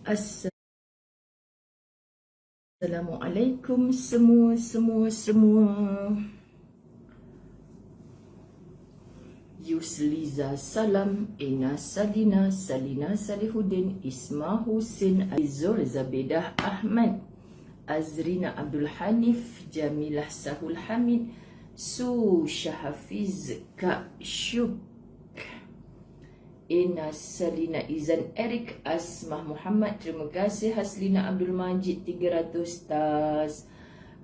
Assalamualaikum semua. Yusliza Salam, Ina Salina, Salina Salihuddin, Isma Husin, Azur Zabedah Ahmad, Azrina Abdul Hanif, Jamilah Sahul Hamid, Su Syahafiz Kak Syuk, Ina Salina Izan Erik, Asmah Muhammad, terima kasih. Haslina Abdul Majid 300 tas,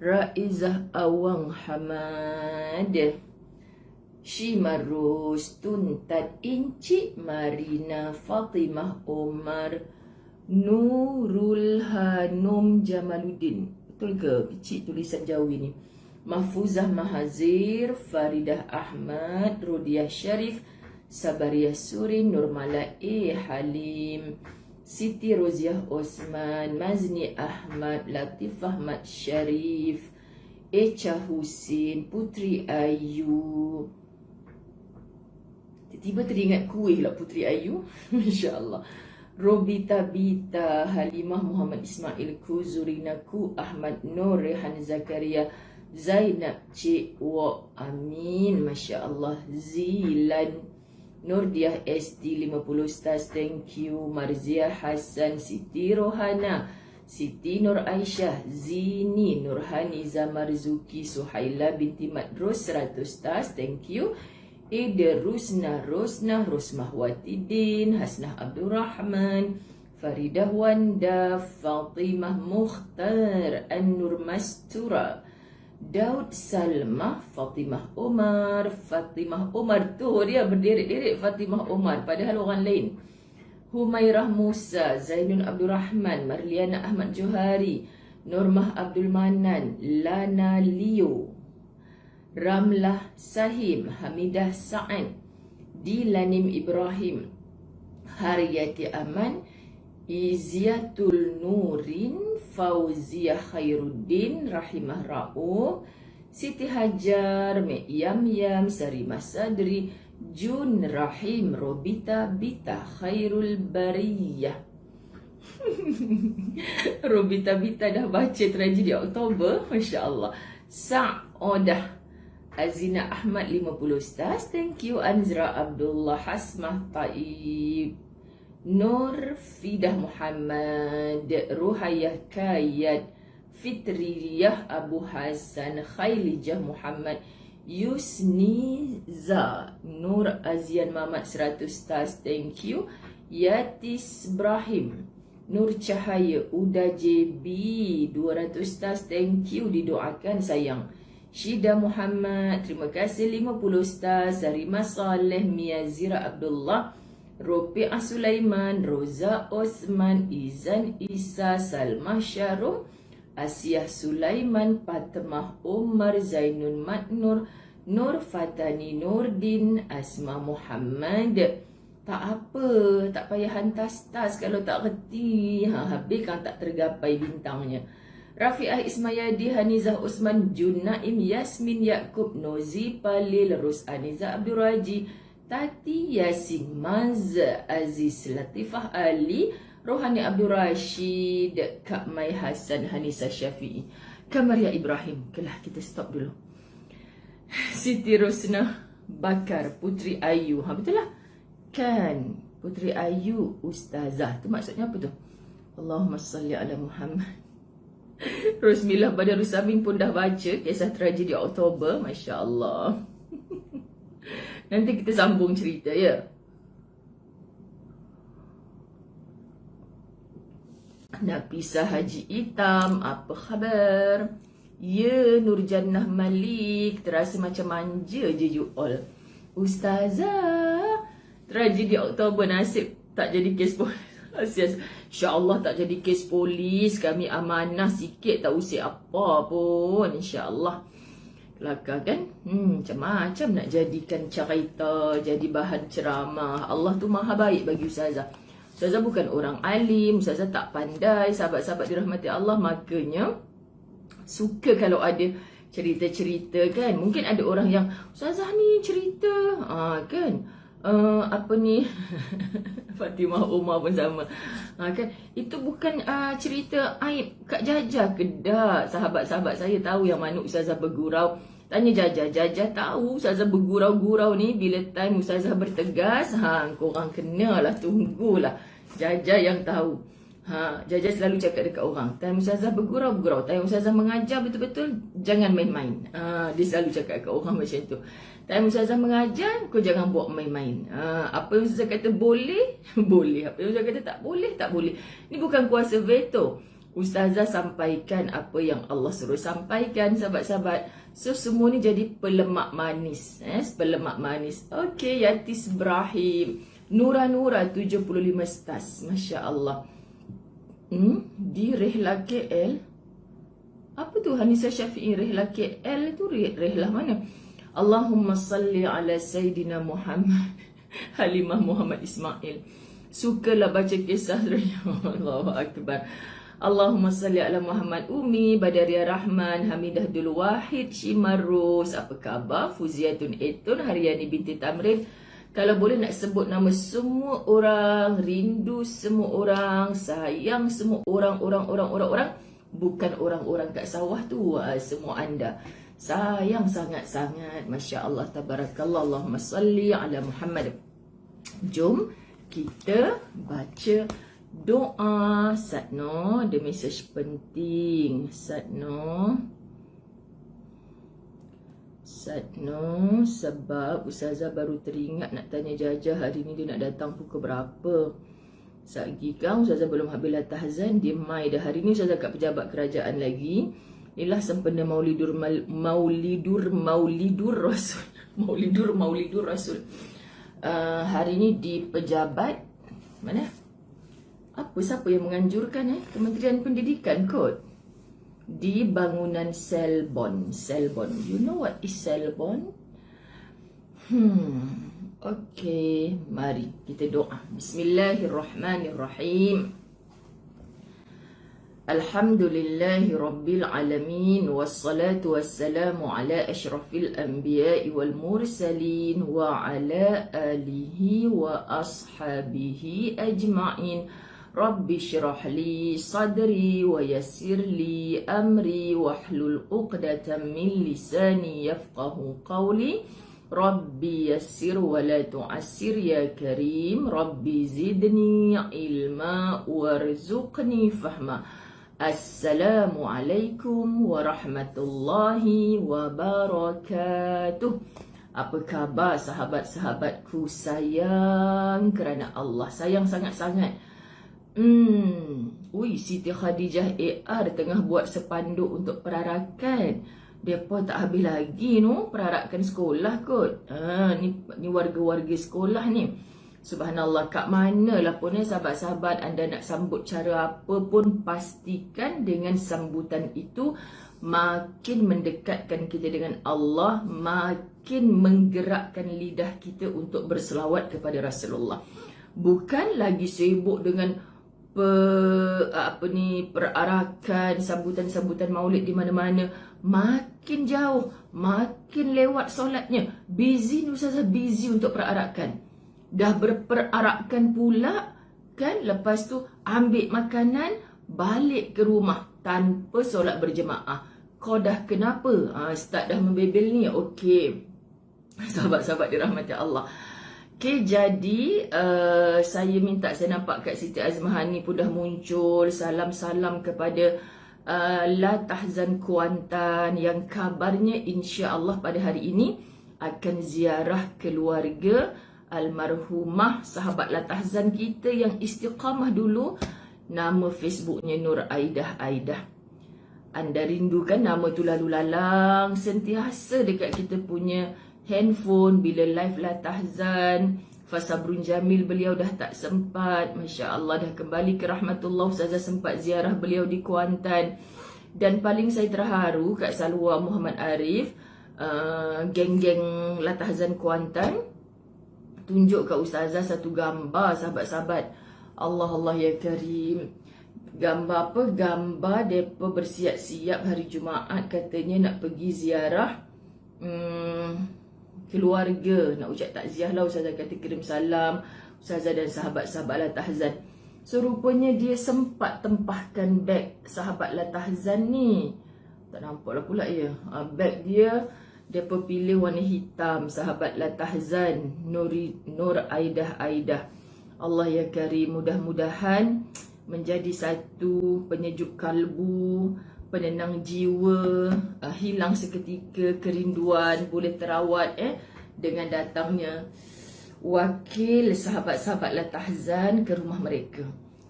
Raizah Awang Hamad, Shimarus Tuntat Inci, Marina Fatimah Omar, Nurul Hanum Jamaluddin. Betul ke kecil tulisan Jawi ni? Mahfuzah Mahazir, Faridah Ahmad, Rodiah Syarif, Sabariah Surin, Nurmala Halim, Siti Roziah Osman, Mazni Ahmad, Latif Ahmad Syarif, Echa Husin, Putri Ayu. Tiba-tiba teringat kuih lah Putri Ayu. Masya Allah. Robita Bita, Halimah Muhammad Ismail Ku, Zurina Ku, Ahmad Nur, Rehan Zakaria, Zainab Cik Wak, amin. Masya Allah. Zilan Nurdiah SD 50 stars, thank you. Marzia Hassan, Siti Rohana, Siti Nur Aisyah, Zini Nurhani, Zamarzuki, Suhaila binti Madrus 100 stars, thank you. Ida Rusna, Rosmah Watidin, Hasnah Abdul Rahman, Faridah Wanda, Fatimah Mukhtar, An-Nur Mastura, Daud Salmah, Fatimah Omar tu dia berderet-deret Fatimah Omar padahal orang lain. Humairah Musa, Zainul Abdul Rahman, Marliana Ahmad Johari, Nurmah Abdul Manan, Lana Leo, Ramlah Sahim, Hamidah Sa'ad, Dilanim Ibrahim, Haryati Aman, Iziatul Nurin, Fauzia Khairuddin, Rahimah Ra'u, Siti Hajar, Yam, Sarimah Sadri, Jun Rahim, Robita Bita, Khairul Bariyah. Robita Bita dah baca tragedi Oktober, Masya Allah. Sa'odah Azina Ahmad 50 stars, thank you. Anzra Abdullah, Hasmah Taib, Nur Fidah Muhammad, Ruhayah Kayat, Fitriyah Abu Hasan, Khailijah Muhammad, Yusniza, Nur Azian Mamat 100 stars, thank you. Yatis Ibrahim, Nur Cahaya, Uda JB 200 stars, thank you, didoakan sayang. Syida Muhammad, terima kasih 50 stars. Sarima Saleh, Miazira Abdullah, Ropi'ah Sulaiman, Roza Osman, Izan Isa, Salmah Syarum, Asiyah Sulaiman, Patmah Umar, Zainun Matnur, Nur Fatani Nurdin, Asma Muhammad. Tak apa, tak payah hantar stars kalau tak reti. Habis kan tak tergapai bintangnya. Rafi'ah Ismayadi, Hanizah Usman, Junaim, Yasmin Yaakob, Nozi Palil, Rusaniza Abdul Raji, Tati Yasin, Maz Aziz, Latifah Ali, Rohani Abdul Rashid, Kak Mai Hasan, Hanisa Syafi'i, Kamaria Ibrahim. Kelah kita stop dulu. Siti Rosna Bakar, Putri Ayu. Betul lah kan? Putri Ayu Ustazah. Tu maksudnya apa tu? Allahumma salli ala Muhammad. Rosmilah Badarusamin pun dah baca kisah tragedi Oktober. Masya Allah. Nanti kita sambung cerita ya. Nafisah Haji Hitam, apa khabar? Ya, Nurjannah Malik, terasa macam manja je you all. Ustazah, tragedi Oktober nasib tak jadi kes polis. InsyaAllah tak jadi kes polis. Kami amanah sikit, tak usik apa pun, InsyaAllah. Kelakar kan? Macam-macam nak jadikan cerita, jadi bahan ceramah. Allah tu maha baik bagi Ustazah. Ustazah bukan orang alim, Ustazah tak pandai. Sahabat-sahabat dirahmati Allah, makanya suka kalau ada cerita-cerita kan. Mungkin ada orang yang Ustazah ni cerita kan apa ni Fatimah Umar pun sama. Kan itu bukan cerita aib Kak Jajah ke tak. Sahabat-sahabat saya tahu yang mana Ustazah bergurau. Tanya Jajah, Jajah tahu Ustazah bergurau-gurau ni bila time Ustazah bertegas. Korang kenalah, tunggulah. Jajah yang tahu. Jajah selalu cakap dekat orang, time Ustazah bergurau-gurau, time Ustazah mengajar betul-betul, jangan main-main. Dia selalu cakap dekat orang macam tu. Time Ustazah mengajar, kau jangan buat main-main. Apa yang Ustazah kata boleh, boleh. Apa yang Ustazah kata tak boleh, tak boleh. Ni bukan kuasa veto. Ustazah sampaikan apa yang Allah suruh sampaikan, sahabat-sahabat. So semua ni jadi pelemak manis. Pelemak manis. Okey, Yatis Ibrahim. Nura 75 stars. Masya Allah. Di Rehla KL. Apa tu Hanisa Syafi'i Rehla KL tu? Rehla mana? Allahumma salli ala Sayyidina Muhammad. Halimah Muhammad Ismail. Sukalah baca kisah Allahu Akbar. Allahumma salli ala Muhammad Umi, Badaria Rahman, Hamidah Dul Wahid, Shimarus. Apa khabar? Fuziatun Etun, Haryani binti Tamrin. Kalau boleh nak sebut nama semua orang, rindu semua orang, sayang semua orang. Bukan orang-orang kat sawah tu, semua anda. Sayang sangat-sangat. Masya Allah, tabarakallah. Allahumma salli ala Muhammad. Jom kita baca doa. Satno, ada mesej penting. Satno, sebab Ustazah baru teringat nak tanya Jajah hari ni dia nak datang pukul berapa. Satgi kau, Ustazah belum habis lah tahzan. Dia mai dah hari ni Ustazah kat pejabat kerajaan lagi. Inilah sempena Maulidur Rasul. Maulidur Rasul. Hari ni di pejabat mana? Siapa yang menganjurkan Kementerian Pendidikan kot. Di bangunan Selborne. You know what is Selborne? Okey, mari kita doa. Bismillahirrahmanirrahim. Alhamdulillahi Rabbil Alamin. Wassalatu wassalamu ala ashrafil anbiya'i wal mursalin. Wa ala alihi wa ashabihi ajma'in. Rabbi syrah li sadri wa yassir li amri wahlul uqdatan min lisani yafqahu qawli. Rabbi yassir wa la tu'assir ya karim. Rabbi zidni ilma warzuqni fahma. Assalamualaikum warahmatullahi wabarakatuh. Apa khabar sahabat-sahabatku sayang kerana Allah. Sayang sangat-sangat. Siti Khadijah AR tengah buat sepanduk untuk perarakan. Depa tak habis lagi perarakan sekolah kot. Ni warga-warga sekolah ni. Subhanallah, kat manalah pun sahabat-sahabat anda nak sambut cara apa pun, pastikan dengan sambutan itu makin mendekatkan kita dengan Allah, makin menggerakkan lidah kita untuk berselawat kepada Rasulullah. Bukan lagi sibuk dengan perarakan sambutan-sambutan maulid di mana-mana. Makin jauh, makin lewat solatnya. Busy Ustazah, busy untuk perarakan. Dah berperarakan pula kan, lepas tu ambil makanan, balik ke rumah tanpa solat berjemaah. Kau dah kenapa? Start dah membebel ni. Okey, sahabat-sahabat dirahmati Allah. Okay, jadi saya minta, saya nampak Kak Siti Azmahani pun dah muncul. Salam-salam kepada La Tahzan Kuantan yang kabarnya insya-Allah pada hari ini akan ziarah keluarga almarhumah sahabat La Tahzan kita yang istiqamah dulu. Nama Facebooknya Nur Aidah. Anda rindukan nama tu lalu lalang sentiasa dekat kita punya handphone bila live La Tahzan. Fasabrun Jamil beliau dah tak sempat. Masya Allah dah kembali ke rahmatullah. Ustazah sempat ziarah beliau di Kuantan. Dan paling saya terharu Kak Salwa Muhammad Arif, geng-geng La Tahzan Kuantan tunjuk kat Ustazah satu gambar sahabat-sahabat. Allah ya Karim. Gambar apa? Gambar mereka bersiap-siap hari Jumaat katanya nak pergi ziarah keluarga. Nak ucap takziah lah, Ustazah kata kirim salam Ustazah dan sahabat-sahabat La Tahzan. So rupanya dia sempat tempahkan beg sahabat La Tahzan ni. Tak nampak lah pula ya. Beg dia pilih warna hitam. Sahabat La Tahzan, Nur Aidah. Allah ya Karim, mudah-mudahan menjadi satu penyejuk kalbu, penenang jiwa, hilang seketika kerinduan, boleh terawat dengan datangnya wakil sahabat-sahabat La Tahzan ke rumah mereka.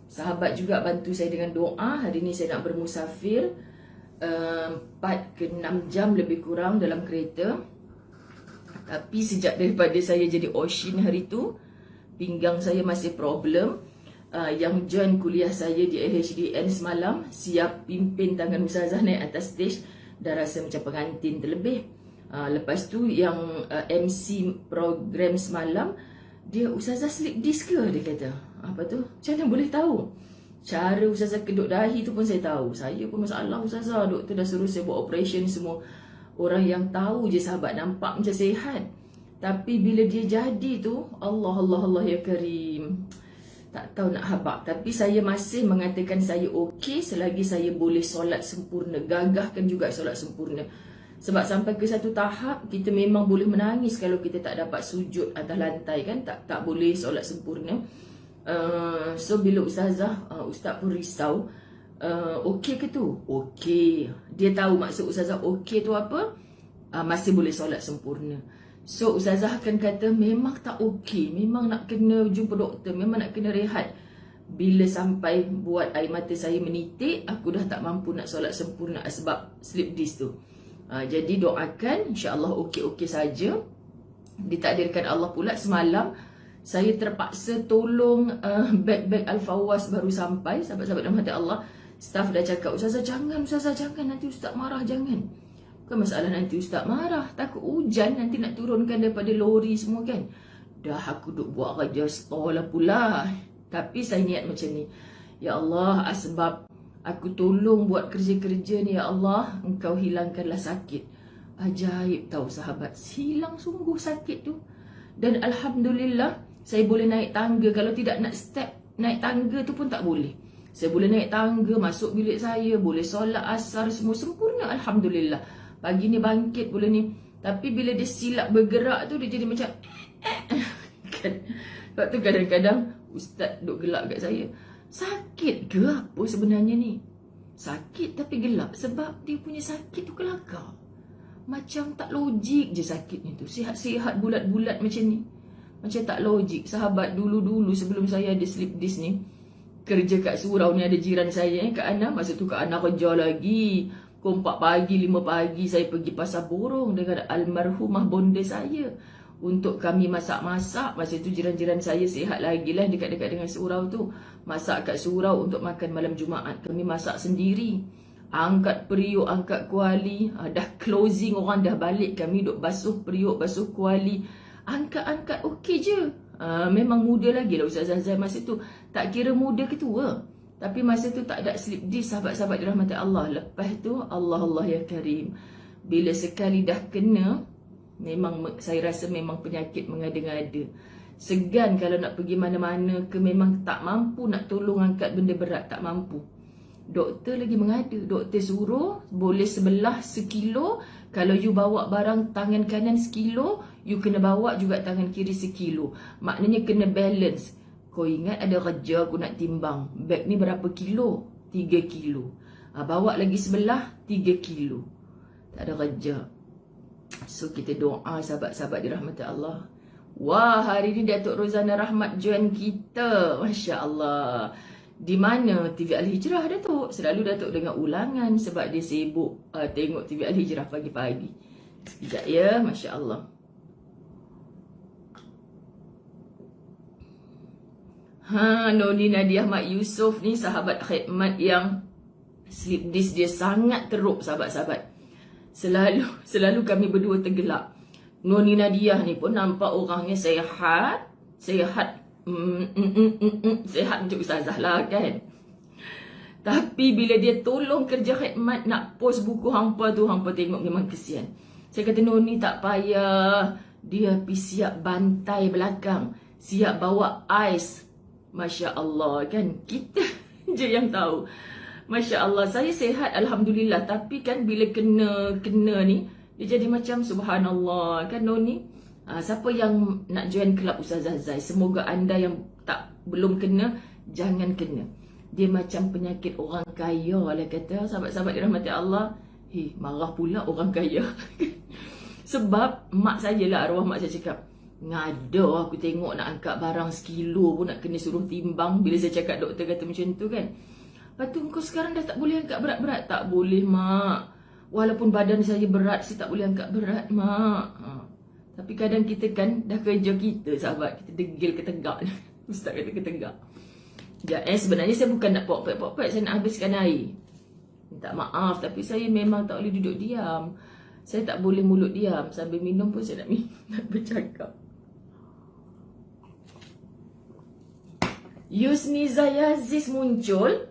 Sahabat juga bantu saya dengan doa. Hari ni saya nak bermusafir 4 ke 6 jam lebih kurang dalam kereta. Tapi sejak daripada saya jadi Oshin hari tu, pinggang saya masih problem. Yang join kuliah saya di AHDN semalam siap pimpin tangan Ustazah naik atas stage, dah rasa macam pengantin terlebih. Lepas tu yang MC program semalam, dia Ustazah slip disc ke? Dia kata. Apa tu? Macam mana boleh tahu? Cara Ustazah kedut dahi tu pun saya tahu. Saya pun masalah Ustazah, doktor dah suruh saya buat operation semua. Orang yang tahu je sahabat nampak macam sihat. Tapi bila dia jadi tu, Allah ya Karim, tak tahu nak habaq. Tapi saya masih mengatakan saya okey selagi saya boleh solat sempurna. Gagahkan juga solat sempurna. Sebab sampai ke satu tahap kita memang boleh menangis kalau kita tak dapat sujud atas lantai kan, tak boleh solat sempurna. So bila Ustazah, Ustaz pun risau, okey ke tu? Okey. Dia tahu maksud Ustazah okey tu apa? Masih boleh solat sempurna. So Ustazah akan kata memang tak okey, memang nak kena jumpa doktor, memang nak kena rehat. Bila sampai buat air mata saya menitik, aku dah tak mampu nak solat sempurna sebab slip disc tu. Jadi doakan, insya-Allah okey-okey saja. Ditakdirkan Allah pula semalam saya terpaksa tolong beg-beg Al-Fawwas baru sampai. Sahabat-sahabat dalam hati Allah, staff dah cakap, Ustazah jangan, nanti Ustaz marah, jangan. Bukan masalah nanti Ustaz marah, takut hujan nanti nak turunkan daripada lori semua kan. Dah aku duk buat kerja store lah pula. Tapi saya niat macam ni, ya Allah, sebab aku tolong buat kerja-kerja ni, ya Allah, Engkau hilangkanlah sakit. Ajaib tahu sahabat, hilang sungguh sakit tu. Dan Alhamdulillah saya boleh naik tangga. Kalau tidak nak step naik tangga tu pun tak boleh. Saya boleh naik tangga, masuk bilik saya, boleh solat asar, semua sempurna, Alhamdulillah. Pagi ni bangkit boleh ni. Tapi bila dia silap bergerak tu, dia jadi macam kan. Sebab tu kadang-kadang Ustaz duk gelak kat saya, sakit ke apa sebenarnya ni? Sakit tapi gelak sebab dia punya sakit tu kelakar. Macam tak logik je sakitnya tu. Sihat-sihat bulat-bulat macam ni, macam tak logik. Sahabat, dulu-dulu sebelum saya ada slip disc ni, kerja kat surau ni ada jiran saya Kak Ana. Masa tu Kak Ana kerja lagi. Pukul 4 pagi, 5 pagi saya pergi pasar borong dengan almarhumah bonda saya untuk kami masak-masak. Masa tu jiran-jiran saya sihat lagi lah dekat-dekat dengan surau tu. Masak kat surau untuk makan malam Jumaat. Kami masak sendiri. Angkat periuk, angkat kuali. Dah closing, orang dah balik. Kami duk basuh periuk, basuh kuali. Angkat-angkat okey je. Memang muda lagi lah Ustaz Zazai masa tu. Tak kira muda ke tua. Tapi masa tu tak ada slip disc, sahabat-sahabat dirahmati Allah. Lepas tu Allah ya Karim, bila sekali dah kena, memang saya rasa memang penyakit mengada-ngada. Segan kalau nak pergi mana-mana ke, memang tak mampu nak tolong angkat benda berat, tak mampu. Doktor lagi mengada. Doktor suruh boleh sebelah sekilo. Kalau you bawa barang tangan kanan sekilo, you kena bawa juga tangan kiri sekilo. Maknanya kena balance. Kau ingat ada kerja aku nak timbang, beg ni berapa kilo? 3 kilo. Bawa lagi sebelah 3 kilo. Tak ada kerja. So kita doa sahabat-sahabat dirahmati Allah. Wah, hari ni Datuk Rozana Rahmat join kita. Masya Allah. Di mana TV Al-Hijrah Datuk? Selalu Datuk dengar ulangan sebab dia sibuk tengok TV Al-Hijrah pagi-pagi. Sekejap ya, Masya Allah. Noni Nadia Mak Yusof ni sahabat khidmat yang slip disc dia sangat teruk sahabat-sahabat. Selalu kami berdua tergelak. Noni Nadia ni pun nampak orangnya sehat untuk Ustazah lah kan. Tapi bila dia tolong kerja khidmat nak post buku hampa tu, hampa tengok memang kesian. Saya kata Noni tak payah, dia pergi siap bantai belakang, siap bawa ais. Masya Allah kan, kita je yang tahu. Masya Allah, saya sihat Alhamdulillah. Tapi kan bila kena ni, dia jadi macam subhanallah kan Noni. Siapa yang nak join kelab Ustazah Zai, semoga anda yang belum kena, jangan kena. Dia macam penyakit orang kaya lah kata. Sahabat-sahabat dirahmati Allah, marah pula orang kaya. Sebab mak saya lah, arwah mak saya cakap, ngada aku tengok nak angkat barang 1 kilo pun nak kena suruh timbang. Bila saya cakap, doktor kata macam tu kan. Lepas tu kau sekarang dah tak boleh angkat berat-berat. Tak boleh mak, walaupun badan saya berat, saya tak boleh angkat berat mak. Tapi kadang kita kan dah kerja kita sahabat, kita degil ketegak. Ustaz kata ketegak. Ya, sebenarnya saya bukan nak pok-pok, saya nak habiskan air. Minta maaf, tapi saya memang tak boleh duduk diam. Saya tak boleh mulut diam. Sambil minum pun saya nak bercakap. Yusniza Yaziz muncul.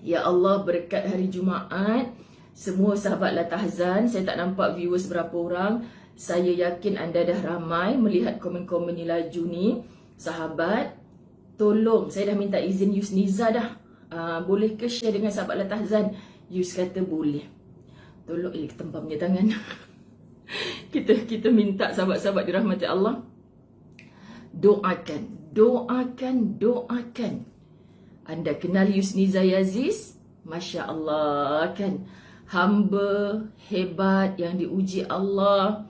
Ya Allah, berkat hari Jumaat, semua sahabat Latahzan, saya tak nampak viewers berapa orang. Saya yakin anda dah ramai melihat komen-komen ni laju ni. Sahabat, tolong, saya dah minta izin Yusniza dah. Boleh ke share dengan sahabat Latahzan? Yus kata boleh. Tolong, ketempam dia tangan. kita minta sahabat-sahabat dirahmati Allah, doakan. Anda kenal Yusniza Yaziz? Masya Allah kan, hamba hebat yang diuji Allah.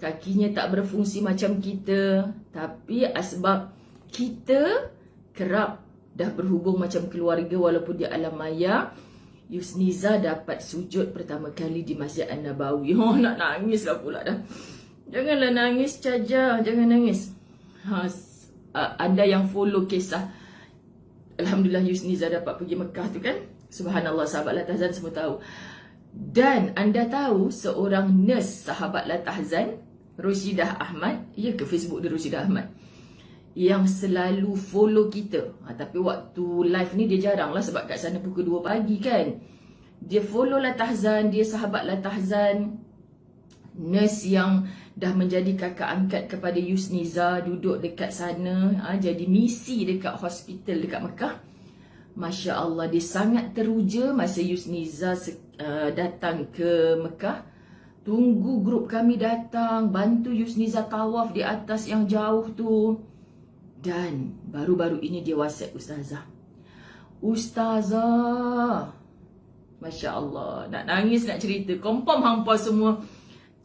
Kakinya tak berfungsi macam kita, tapi asbab kita kerap dah berhubung macam keluarga walaupun di alam maya. Yusniza dapat sujud pertama kali di Masjid An-Nabawi. Nak nangis lah pula dah. Janganlah nangis Caja, jangan nangis. Anda yang follow kisah, Alhamdulillah Yusniza dapat pergi Mekah tu kan. Subhanallah, sahabat Latahzan semua tahu. Dan anda tahu seorang nurse sahabat Latahzan, Roshidah Ahmad, ya ke Facebook dia Roshidah Ahmad, yang selalu follow kita. Tapi waktu live ni dia jarang lah sebab kat sana pukul 2 pagi kan. Dia follow Latahzan, dia sahabat Latahzan, nurse yang dah menjadi kakak angkat kepada Yusniza, duduk dekat sana, jadi misi dekat hospital dekat Mekah. Masya Allah, dia sangat teruja masa Yusniza datang ke Mekah. Tunggu grup kami datang, bantu Yusniza tawaf di atas yang jauh tu. Dan baru-baru ini dia WhatsApp Ustazah, Masya Allah, nak nangis nak cerita. Confirm hampa semua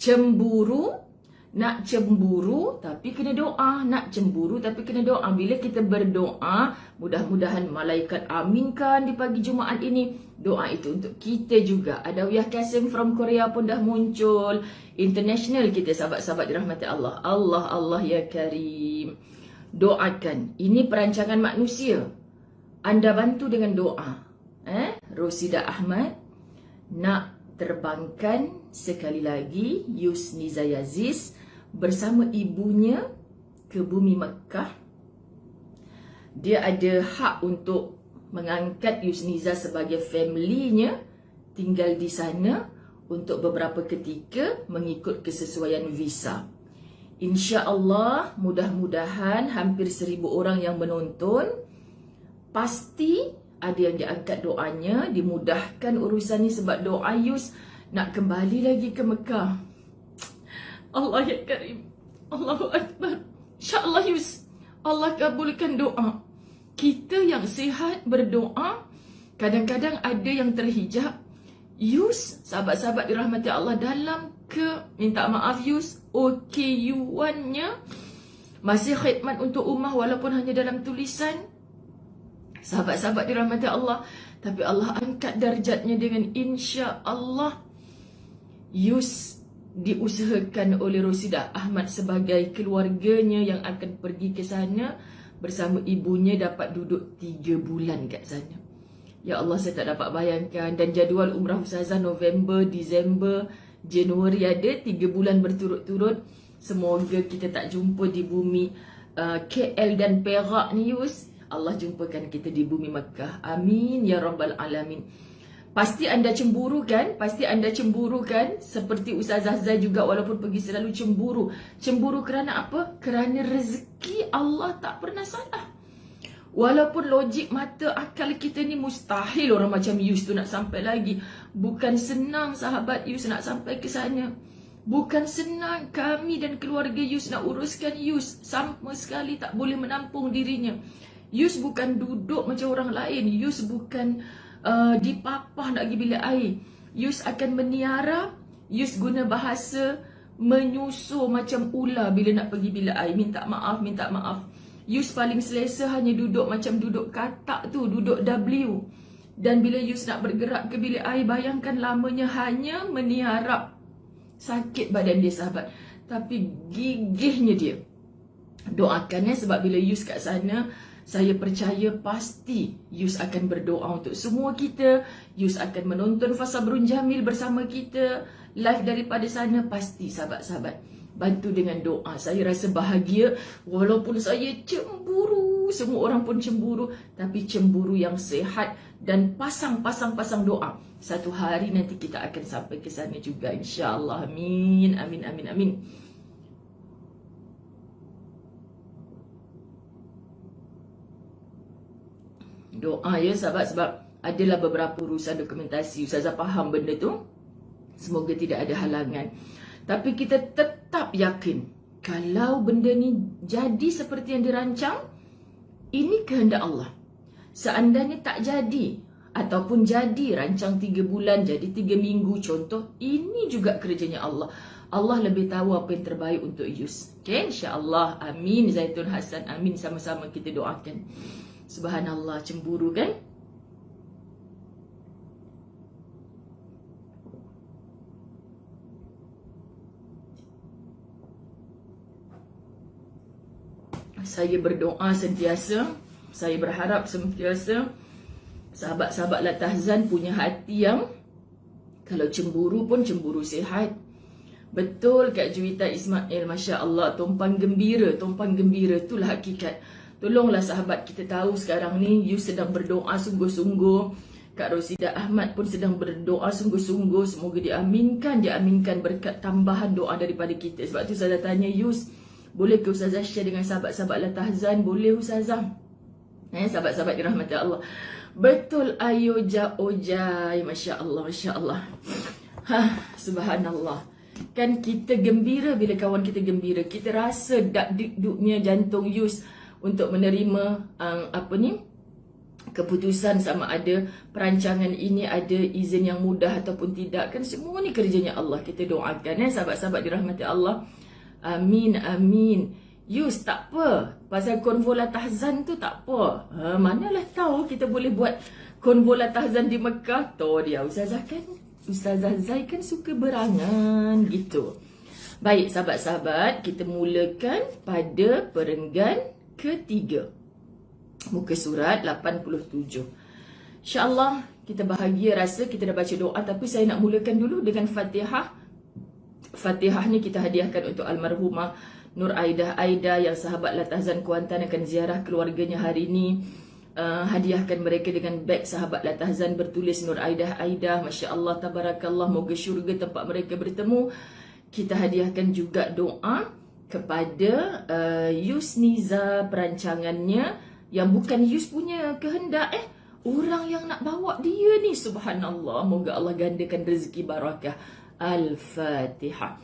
cemburu. Nak cemburu tapi kena doa. Nak cemburu tapi kena doa. Bila kita berdoa, mudah-mudahan malaikat aminkan di pagi Jumaat ini. Doa itu untuk kita juga. Adawiyah Kasim from Korea pun dah muncul. International kita, sahabat-sahabat dirahmati Allah. Allah ya Karim. Doakan. Ini perancangan manusia. Anda bantu dengan doa. Roshidah Ahmad nak terbangkan sekali lagi Yusniza Yaziz bersama ibunya ke bumi Mekah. Dia ada hak untuk mengangkat Yusniza sebagai family-nya tinggal di sana untuk beberapa ketika mengikut kesesuaian visa. InsyaAllah, mudah-mudahan hampir 1000 orang yang menonton, pasti ada yang diangkat doanya, dimudahkan urusan ni sebab doa Yus nak kembali lagi ke Mekah. Allah ya Karim, Allahu Akbar. InsyaAllah Yus, Allah kabulkan doa. Kita yang sihat berdoa, kadang-kadang ada yang terhijab. Yus, sahabat-sahabat dirahmati Allah, dalam minta maaf Yus, OKU1-nya masih khidmat untuk ummah walaupun hanya dalam tulisan. Sahabat-sahabat dirahmati Allah, tapi Allah angkat darjatnya dengan insya-Allah. Yus diusahakan oleh Roshidah Ahmad sebagai keluarganya yang akan pergi ke sana bersama ibunya, dapat duduk 3 bulan kat sana. Ya Allah, saya tak dapat bayangkan. Dan jadual umrah Ustazah November, Disember, Januari ada 3 bulan berturut-turut. Semoga kita tak jumpa di bumi KL dan Perak ni Yus. Allah jumpakan kita di bumi Mekah. Amin ya Rabbal Alamin. Pasti anda cemburu kan? Pasti anda cemburu kan? Seperti Ustazah Zai juga walaupun pergi selalu cemburu. Cemburu kerana apa? Kerana rezeki Allah tak pernah salah. Walaupun logik mata akal kita ni mustahil orang macam Yus tu nak sampai lagi. Bukan senang sahabat Yus nak sampai ke sana. Bukan senang kami dan keluarga Yus nak uruskan Yus. Sama sekali tak boleh menampung dirinya. Yus bukan duduk macam orang lain. Yus bukan dipapah nak pergi bilik air. Yus akan meniara. Yus guna bahasa menyusuh macam ular bila nak pergi bilik air. Minta maaf, minta maaf. Yus paling selesa hanya duduk macam duduk katak tu, duduk W. Dan bila Yus nak bergerak ke bilik air, bayangkan lamanya hanya meniarap. Sakit badan dia sahabat. Tapi gigihnya dia. Doakannya sebab bila Yus kat sana, saya percaya pasti Yus akan berdoa untuk semua kita. Yus akan menonton Fasabrun Jamil bersama kita. Live daripada sana pasti sahabat-sahabat. Bantu dengan doa. Saya rasa bahagia walaupun saya cemburu. Semua orang pun cemburu. Tapi cemburu yang sihat dan pasang doa. Satu hari nanti kita akan sampai ke sana juga insya-Allah. Amin. Amin, amin, amin. Doa ya sahabat sebab adalah beberapa urusan dokumentasi. Ustazah faham benda tu. Semoga tidak ada halangan. Tapi kita tetap yakin kalau benda ni jadi seperti yang dirancang, ini kehendak Allah. Seandainya tak jadi ataupun jadi rancang 3 bulan, jadi 3 minggu contoh, ini juga kerjanya Allah. Allah lebih tahu apa yang terbaik untuk Yus. Okay, insya-Allah. Amin. Zaitun Hasan, amin. Sama-sama kita doakan. Subhanallah, cemburu kan? Saya berdoa sentiasa. Saya berharap sentiasa sahabat-sahabat Latahzan punya hati yang kalau cemburu pun cemburu sihat. Betul Kak Juwita Ismail, Masya Allah, tumpang gembira itulah hakikat. Tolonglah sahabat, kita tahu sekarang ni Yus sedang berdoa sungguh-sungguh. Kak Rosida Ahmad pun sedang berdoa sungguh-sungguh. Semoga diaminkan berkat tambahan doa daripada kita. Sebab tu saya tanya Yus, boleh ke Ustazah share dengan sahabat-sahabat Latahzan? Boleh Ustazah. Sahabat-sahabat dirahmati Allah. Betul ayo ojai. Masya Allah, Masya Allah. Subhanallah. Kan kita gembira bila kawan kita gembira. Kita rasa dak-dikduknya jantung Yus untuk menerima keputusan sama ada perancangan ini ada izin yang mudah ataupun tidak. Kan semua ni kerjanya Allah. Kita doakan sahabat-sahabat dirahmati Allah. Amin, amin. Yus, tak apa. Pasal konvo Latahzan tu tak apa. Manalah tahu kita boleh buat konvo Latahzan di Mekah. Tahu dia, Ustazah Zai kan suka berangan gitu. Baik sahabat-sahabat, kita mulakan pada perenggan ketiga. Muka surat 87. InsyaAllah kita bahagia rasa kita dah baca doa. Tapi saya nak mulakan dulu dengan Fatihah. Fatihahnya kita hadiahkan untuk almarhumah Nur Aidah yang sahabat Latahzan Kuantan akan ziarah keluarganya hari ini. Hadiahkan mereka dengan beg sahabat Latahzan bertulis Nur Aidah. Masya Allah, tabarakallah, moga syurga tempat mereka bertemu. Kita hadiahkan juga doa kepada Yus Niza, perancangannya yang bukan Yus punya kehendak. Orang yang nak bawa dia ni, subhanallah. Moga Allah gandakan rezeki barakah. Al-Fatihah.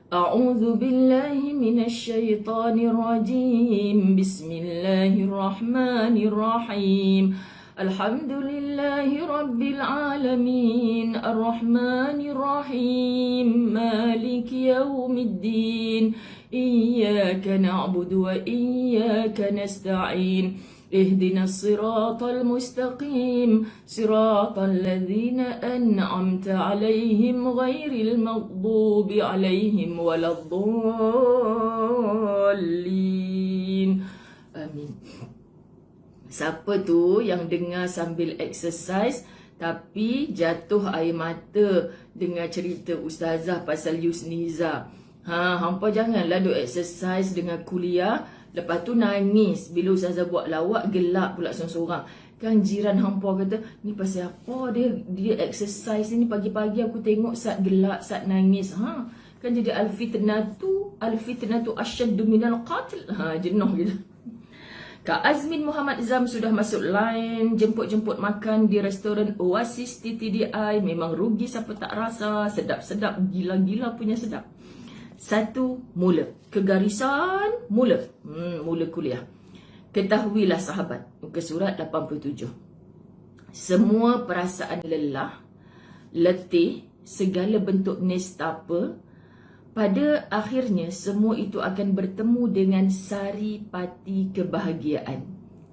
A'udzu billahi minasy syaithanir rajim. Bismillahirrahmanirrahim. Alhamdulillahi rabbil alamin. Arrahmanir rahim. Maliki yaumiddin. Iyyaka na'budu wa iyyaka nasta'in. اهدنا الصراط المستقيم صراط الذين أنعمت عليهم غير المغضوب عليهم ولا الضالين. Amin. Siapa tu yang dengar sambil exercise tapi jatuh air mata dengar cerita Ustazah pasal Yus Niza? Hampa janganlah duk exercise dengan kuliah. Lepas tu nangis bila Ustazah buat lawak, gelak pula seorang-seorang. Kan jiran hampa kata, ni pasal apa dia exercise ni pagi-pagi aku tengok saat gelak, saat nangis. Kan jadi al-fitnatu asyaddu minal qatl. Jenuh gitu. Kak Azmin Muhammad Zam sudah masuk line jemput-jemput makan di restoran Oasis TTDI. Memang rugi siapa tak rasa. Sedap-sedap, gila-gila punya sedap. 1. Mula. Kegarisan mula. Mula kuliah. Ketahuilah sahabat, muka surat 87. Semua perasaan lelah, letih, segala bentuk nestapa, pada akhirnya semua itu akan bertemu dengan saripati kebahagiaan.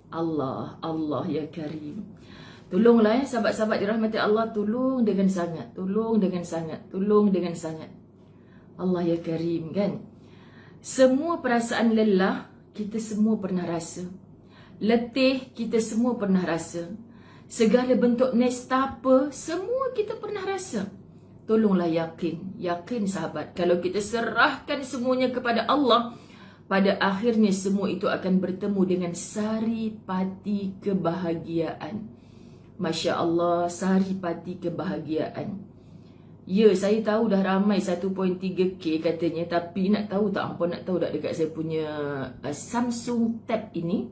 Allah, Allah ya Karim. Tolonglah ya sahabat-sahabat dirahmati Allah, tolong dengan sangat, tolong dengan sangat, tolong dengan sangat. Allah ya Karim kan. Semua perasaan lelah kita semua pernah rasa. Letih kita semua pernah rasa. Segala bentuk nestapa semua kita pernah rasa. Tolonglah yakin, yakin sahabat, kalau kita serahkan semuanya kepada Allah, pada akhirnya semua itu akan bertemu dengan saripati kebahagiaan. Masya Allah, saripati kebahagiaan. Ya, saya tahu dah ramai 1.3K katanya, tapi nak tahu tak, hampa nak tahu tak, dekat saya punya Samsung Tab ini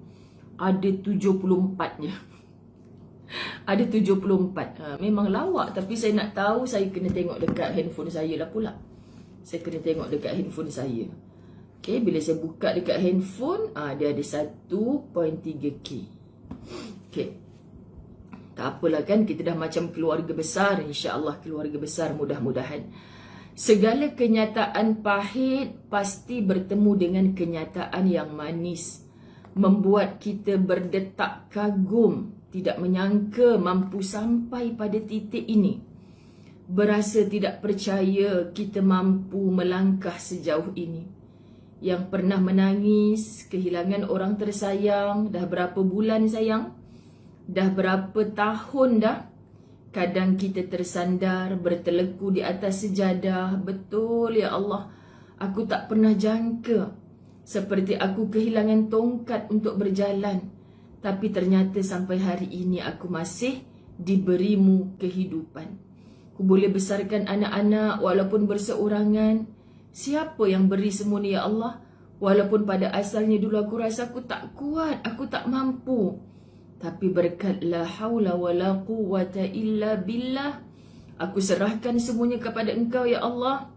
ada 74-nya. Ada 74. Memang lawak, tapi saya nak tahu, saya kena tengok dekat handphone saya lah pula. Saya kena tengok dekat handphone saya. Okay, bila saya buka dekat handphone, dia ada 1.3K. Okay. Tak apalah kan, kita dah macam keluarga besar, insya-Allah keluarga besar mudah-mudahan. Segala kenyataan pahit pasti bertemu dengan kenyataan yang manis, membuat kita berdetak kagum, tidak menyangka mampu sampai pada titik ini. Berasa tidak percaya kita mampu melangkah sejauh ini. Yang pernah menangis kehilangan orang tersayang, dah berapa bulan sayang? Dah berapa tahun dah? Kadang kita tersandar, berteleku di atas sejadah. Betul ya Allah, aku tak pernah jangka. Seperti aku kehilangan tongkat untuk berjalan. Tapi ternyata sampai hari ini aku masih diberimu kehidupan. Aku boleh besarkan anak-anak walaupun berseorangan. Siapa yang beri semua ni ya Allah? Walaupun pada asalnya dulu aku rasa aku tak kuat, aku tak mampu. Tapi berkat la haula wa la quwwata illa billah, aku serahkan semuanya kepada Engkau ya Allah.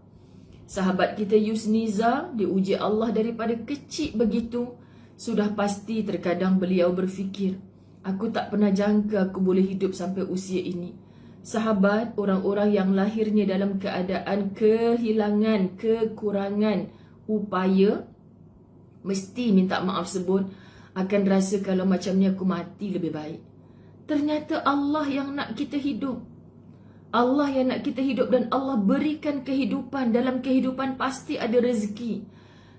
Sahabat kita Yusniza diuji Allah daripada kecil begitu. Sudah pasti terkadang beliau berfikir, aku tak pernah jangka aku boleh hidup sampai usia ini. Sahabat, orang-orang yang lahirnya dalam keadaan kehilangan, kekurangan upaya, mesti minta maaf sebut, akan rasa kalau macam ni aku mati lebih baik. Ternyata Allah yang nak kita hidup. Allah yang nak kita hidup dan Allah berikan kehidupan. Dalam kehidupan pasti ada rezeki.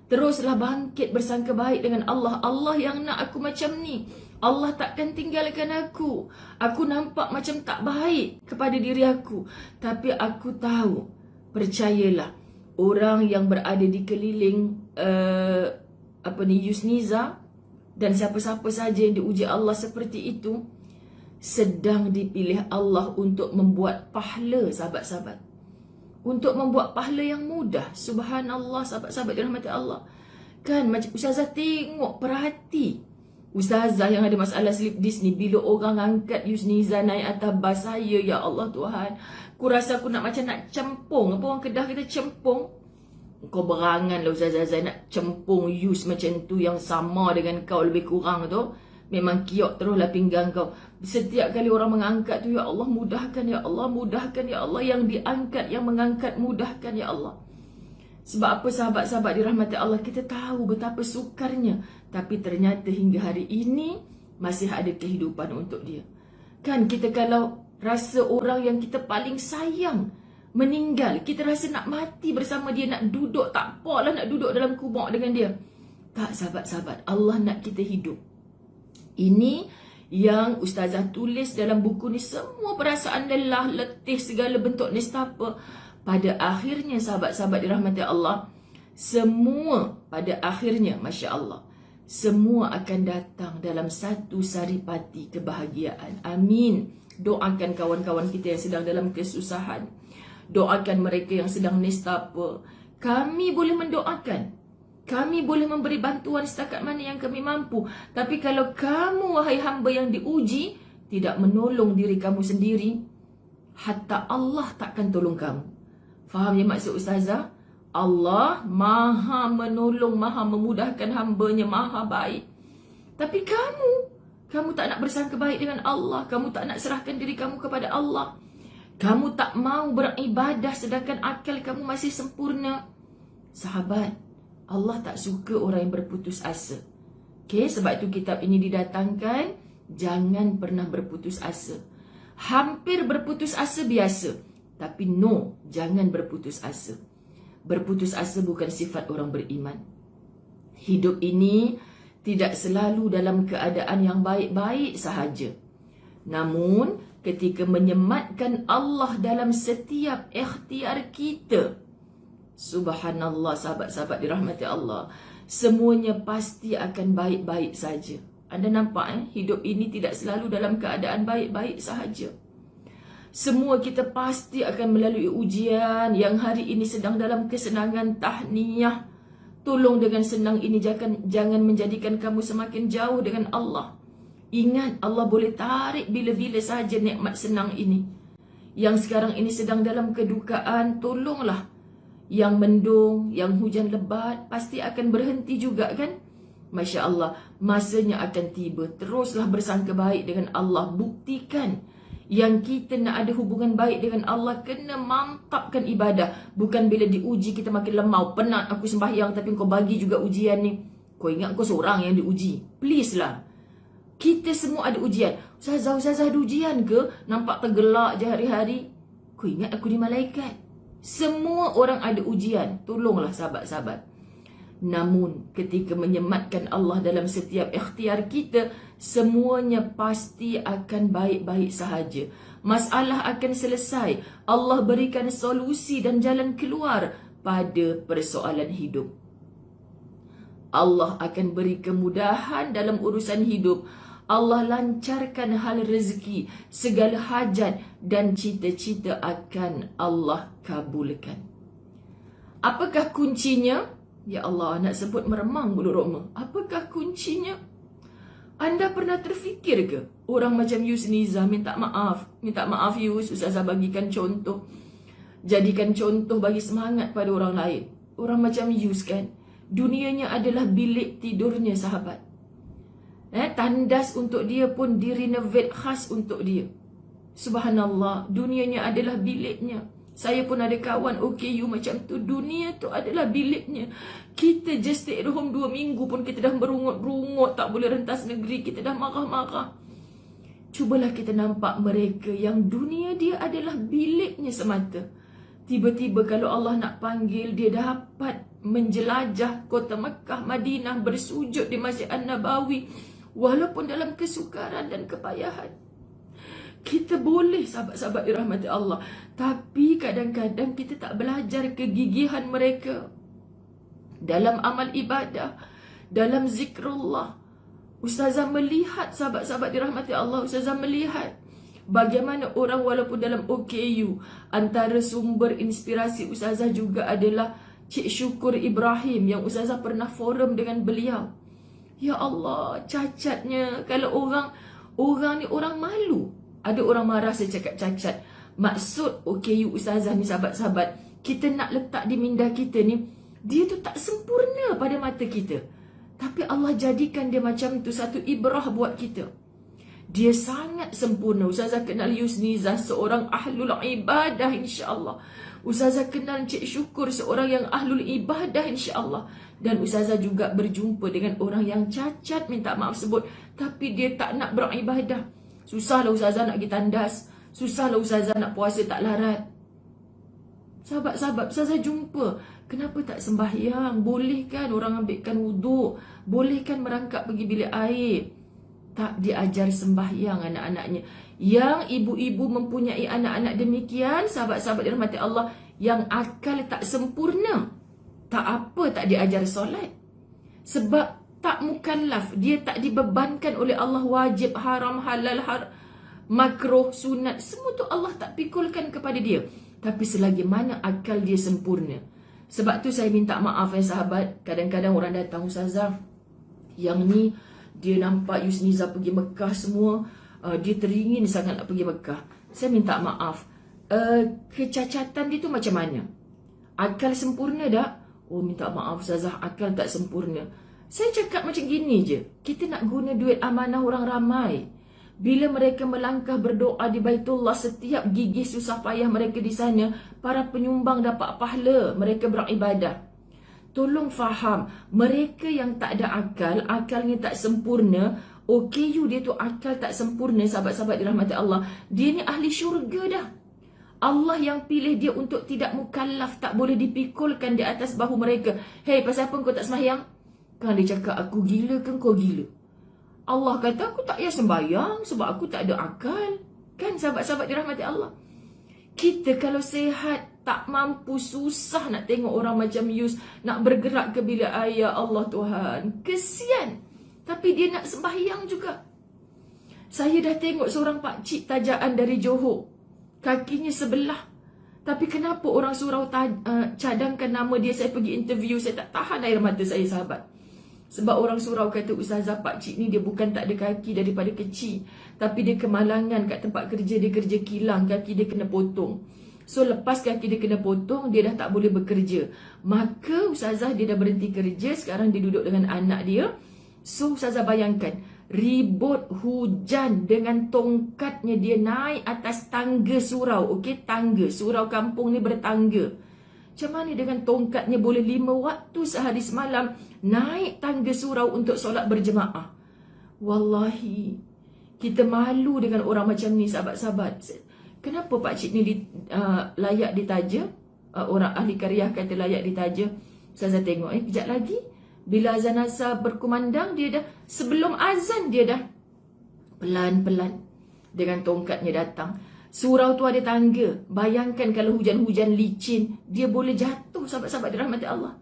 Teruslah bangkit bersangka baik dengan Allah. Allah yang nak aku macam ni. Allah takkan tinggalkan aku. Aku nampak macam tak baik kepada diri aku. Tapi aku tahu, percayalah, orang yang berada di keliling Yusniza dan siapa-siapa saja yang diuji Allah seperti itu, sedang dipilih Allah untuk membuat pahala sahabat-sahabat. Untuk membuat pahala yang mudah. Subhanallah sahabat-sahabat dirahmati Allah. Kan macam Ustazah tengok, perhati. Ustazah yang ada masalah slip disc ni, bila orang angkat Yusniza naik atas bas saya, ya Allah Tuhan, aku rasa aku nak macam nak cempung. Apa orang Kedah kita cempung? Kau berangan lah Ustazah nak cempung Yus macam tu, yang sama dengan kau lebih kurang tu. Memang kiok teruslah pinggang kau. Setiap kali orang mengangkat tu, ya Allah mudahkan, ya Allah mudahkan, ya Allah. Yang diangkat, yang mengangkat, mudahkan ya Allah. Sebab apa sahabat-sahabat dirahmati Allah, kita tahu betapa sukarnya. Tapi ternyata hingga hari ini masih ada kehidupan untuk dia. Kan kita kalau rasa orang yang kita paling sayang meninggal, kita rasa nak mati bersama dia, nak duduk, tak apalah nak duduk dalam kubur dengan dia. Tak sahabat-sahabat, Allah nak kita hidup. Ini yang Ustazah tulis dalam buku ni, semua perasaan lelah, letih, segala bentuk nestapa. Pada akhirnya sahabat-sahabat dirahmati Allah, semua pada akhirnya, Masya Allah, semua akan datang dalam satu saripati kebahagiaan. Amin. Doakan kawan-kawan kita yang sedang dalam kesusahan. Doakan mereka yang sedang nestapa. Kami boleh mendoakan. Kami boleh memberi bantuan setakat mana yang kami mampu. Tapi kalau kamu, wahai hamba yang diuji, tidak menolong diri kamu sendiri, hatta Allah takkan tolong kamu. Faham ya maksud Ustazah? Allah maha menolong, maha memudahkan hambanya, maha baik. Tapi kamu tak nak bersangka baik dengan Allah. Kamu tak nak serahkan diri kamu kepada Allah. Kamu tak mau beribadah sedangkan akal kamu masih sempurna. Sahabat, Allah tak suka orang yang berputus asa. Okay, sebab itu kitab ini didatangkan. Jangan pernah berputus asa. Hampir berputus asa biasa. Tapi no, jangan berputus asa. Berputus asa bukan sifat orang beriman. Hidup ini tidak selalu dalam keadaan yang baik-baik sahaja. Namun, ketika menyematkan Allah dalam setiap ikhtiar kita, subhanallah sahabat-sahabat dirahmati Allah, semuanya pasti akan baik-baik saja. Anda nampak hidup ini tidak selalu dalam keadaan baik-baik sahaja. Semua kita pasti akan melalui ujian. Yang hari ini sedang dalam kesenangan, tahniah. Tolong dengan senang ini jangan menjadikan kamu semakin jauh dengan Allah. Ingat, Allah boleh tarik bila-bila sahaja nikmat senang ini. Yang sekarang ini sedang dalam kedukaan, tolonglah. Yang mendung, yang hujan lebat, pasti akan berhenti juga kan? Masya Allah, masanya akan tiba. Teruslah bersangka baik dengan Allah. Buktikan yang kita nak ada hubungan baik dengan Allah, kena mantapkan ibadah. Bukan bila diuji kita makin lemau. Penat aku sembahyang tapi kau bagi juga ujian ni. Kau ingat kau seorang yang diuji? Please lah. Kita semua ada ujian. Ustazah ada ujian ke? Nampak tergelak je hari-hari. Kau ingat aku ni malaikat? Semua orang ada ujian. Tolonglah sahabat-sahabat. Namun ketika menyematkan Allah dalam setiap ikhtiar kita, semuanya pasti akan baik-baik sahaja. Masalah akan selesai. Allah berikan solusi dan jalan keluar pada persoalan hidup. Allah akan beri kemudahan dalam urusan hidup. Allah lancarkan hal rezeki, segala hajat dan cita-cita akan Allah kabulkan. Apakah kuncinya? Ya Allah, nak sebut meremang bulu roma. Apakah kuncinya? Anda pernah terfikir ke? Orang macam Yus Niza minta maaf. Minta maaf Yus, Ustazah bagikan contoh. Jadikan contoh bagi semangat pada orang lain. Orang macam Yus kan, dunianya adalah bilik tidurnya sahabat. Tandas untuk dia pun direnovate khas untuk dia. Subhanallah, dunianya adalah biliknya. Saya pun ada kawan OKU macam tu. Dunia tu adalah biliknya. Kita just stay at home 2 minggu pun kita dah berungut-berungut. Tak boleh rentas negeri. Kita dah marah-marah. Cubalah kita nampak mereka yang dunia dia adalah biliknya semata. Tiba-tiba kalau Allah nak panggil, dia dapat menjelajah kota Mekah, Madinah, bersujud di Masjid An-Nabawi. Walaupun dalam kesukaran dan kepayahan. Kita boleh sahabat-sahabat dirahmati Allah. Tapi kadang-kadang kita tak belajar kegigihan mereka. Dalam amal ibadah. Dalam zikrullah. Ustazah melihat sahabat-sahabat dirahmati Allah. Ustazah melihat bagaimana orang walaupun dalam OKU. Antara sumber inspirasi Ustazah juga adalah Cik Syukur Ibrahim. Yang Ustazah pernah forum dengan beliau. Ya Allah, cacatnya. Kalau orang ni orang malu. Ada orang marah saya cakap cacat. Maksud OKU Ustazah ni sahabat-sahabat, kita nak letak di minda kita ni, dia tu tak sempurna pada mata kita. Tapi Allah jadikan dia macam tu, satu ibrah buat kita. Dia sangat sempurna. Ustazah kenal Yusnizah, seorang ahlul ibadah insya-Allah. Ustazah kenal Cik Syukur, seorang yang ahlul ibadah insya-Allah. Dan Ustazah juga berjumpa dengan orang yang cacat, minta maaf sebut, tapi dia tak nak beribadah. Susahlah Ustazah nak pergi tandas. Susahlah Ustazah nak puasa tak larat. Sahabat-sahabat, Ustazah jumpa. Kenapa tak sembahyang? Boleh kan orang ambilkan wuduk? Boleh kan merangkap pergi bilik air? Tak diajar sembahyang anak-anaknya. Yang ibu-ibu mempunyai anak-anak demikian, sahabat-sahabat dirahmati Allah, yang akal tak sempurna, tak apa tak diajar solat. Sebab tak mukallaf, dia tak dibebankan oleh Allah wajib, haram, halal, makruh, sunat, semua tu Allah tak pikulkan kepada dia. Tapi selagi mana akal dia sempurna. Sebab tu saya minta maaf sahabat, kadang-kadang orang datang, ustazah, yang ni dia nampak Yusniza pergi Mekah semua, dia teringin sangat nak pergi Mekah. Saya minta maaf, kecacatan dia tu macam mana? Akal sempurna tak? Oh, minta maaf ustazah, akal tak sempurna. Saya cakap macam gini je, kita nak guna duit amanah orang ramai. Bila mereka melangkah berdoa di Baitullah, setiap gigih susah payah mereka di sana, para penyumbang dapat pahala, mereka beribadah. Tolong faham, mereka yang tak ada akal, akalnya tak sempurna, OKU dia tu akal tak sempurna, sahabat-sahabat dirahmati Allah, dia ni ahli syurga dah. Allah yang pilih dia untuk tidak mukallaf, tak boleh dipikulkan di atas bahu mereka. Hei, pasal apa kau tak sembahyang? Kan dia cakap, aku gila ke kau gila? Allah kata, aku tak payah sembahyang sebab aku tak ada akal. Kan sahabat-sahabat dirahmati Allah? Kita kalau sehat, tak mampu, susah nak tengok orang macam Yus nak bergerak ke bilik air. Allah Tuhan, kesian. Tapi dia nak sembahyang juga. Saya dah tengok seorang pakcik tajaan dari Johor, kakinya sebelah. Tapi kenapa orang surau cadangkan nama dia? Saya pergi interview, saya tak tahan air mata saya sahabat. Sebab orang surau kata, ustazah, pakcik ni dia bukan tak ada kaki daripada kecil, tapi dia kemalangan kat tempat kerja, dia kerja kilang, kaki dia kena potong. So lepas kaki dia kena potong, dia dah tak boleh bekerja. Maka ustazah dia dah berhenti kerja, sekarang dia duduk dengan anak dia. So ustazah bayangkan, ribut hujan dengan tongkatnya dia naik atas tangga surau. Okey, tangga surau kampung ni bertangga. Macam mana dengan tongkatnya boleh 5 waktu sehari semalam naik tangga surau untuk solat berjemaah? Wallahi, kita malu dengan orang macam ni sahabat-sahabat. Kenapa pakcik ni layak ditaja? Orang ahli karyah kata layak ditaja. Saya tengok kejap lagi, bila azan asar berkumandang, dia dah, sebelum azan dia dah pelan-pelan dengan tongkatnya datang. Surau tu ada tangga. Bayangkan kalau hujan-hujan licin, dia boleh jatuh, sahabat-sahabat dirahmati Allah.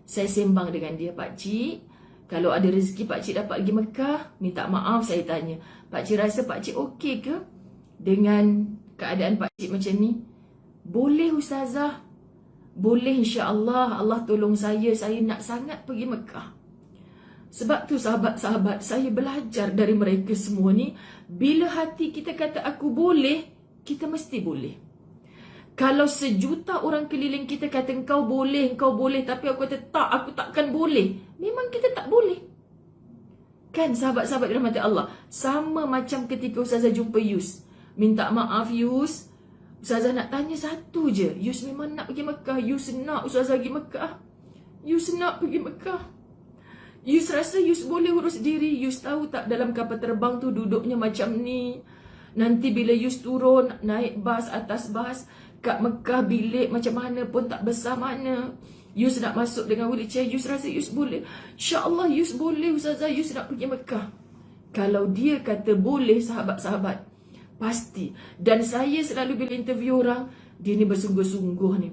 Saya sembang dengan dia, pakcik, kalau ada rezeki pakcik dapat pergi Mekah, minta maaf saya tanya, pakcik rasa pakcik okey ke dengan keadaan pakcik macam ni? Boleh ustazah, boleh insya-Allah, Allah tolong saya nak sangat pergi Mekah. Sebab tu sahabat-sahabat, saya belajar dari mereka semua ni, bila hati kita kata aku boleh, kita mesti boleh. Kalau 1,000,000 orang keliling kita kata engkau boleh, tapi aku kata tak, aku takkan boleh, memang kita tak boleh. Kan sahabat-sahabat dirahmati Allah? Sama macam ketika ustazah jumpa Yus. Minta maaf Yus, ustazah nak tanya satu je. Yus memang nak pergi Mekah. Yus nak ustazah pergi Mekah. Yus nak pergi Mekah. Yus rasa Yus boleh urus diri. Yus tahu tak dalam kapal terbang tu duduknya macam ni. Nanti bila Yus turun, naik bas, atas bas, kat Mekah bilik macam mana pun tak besar mana. Yus nak masuk dengan wheelchair, Yus rasa Yus boleh. InsyaAllah Yus boleh ustazah, Yus nak pergi Mekah. Kalau dia kata boleh sahabat-sahabat, pasti. Dan saya selalu bila interview orang, dia ni bersungguh-sungguh ni,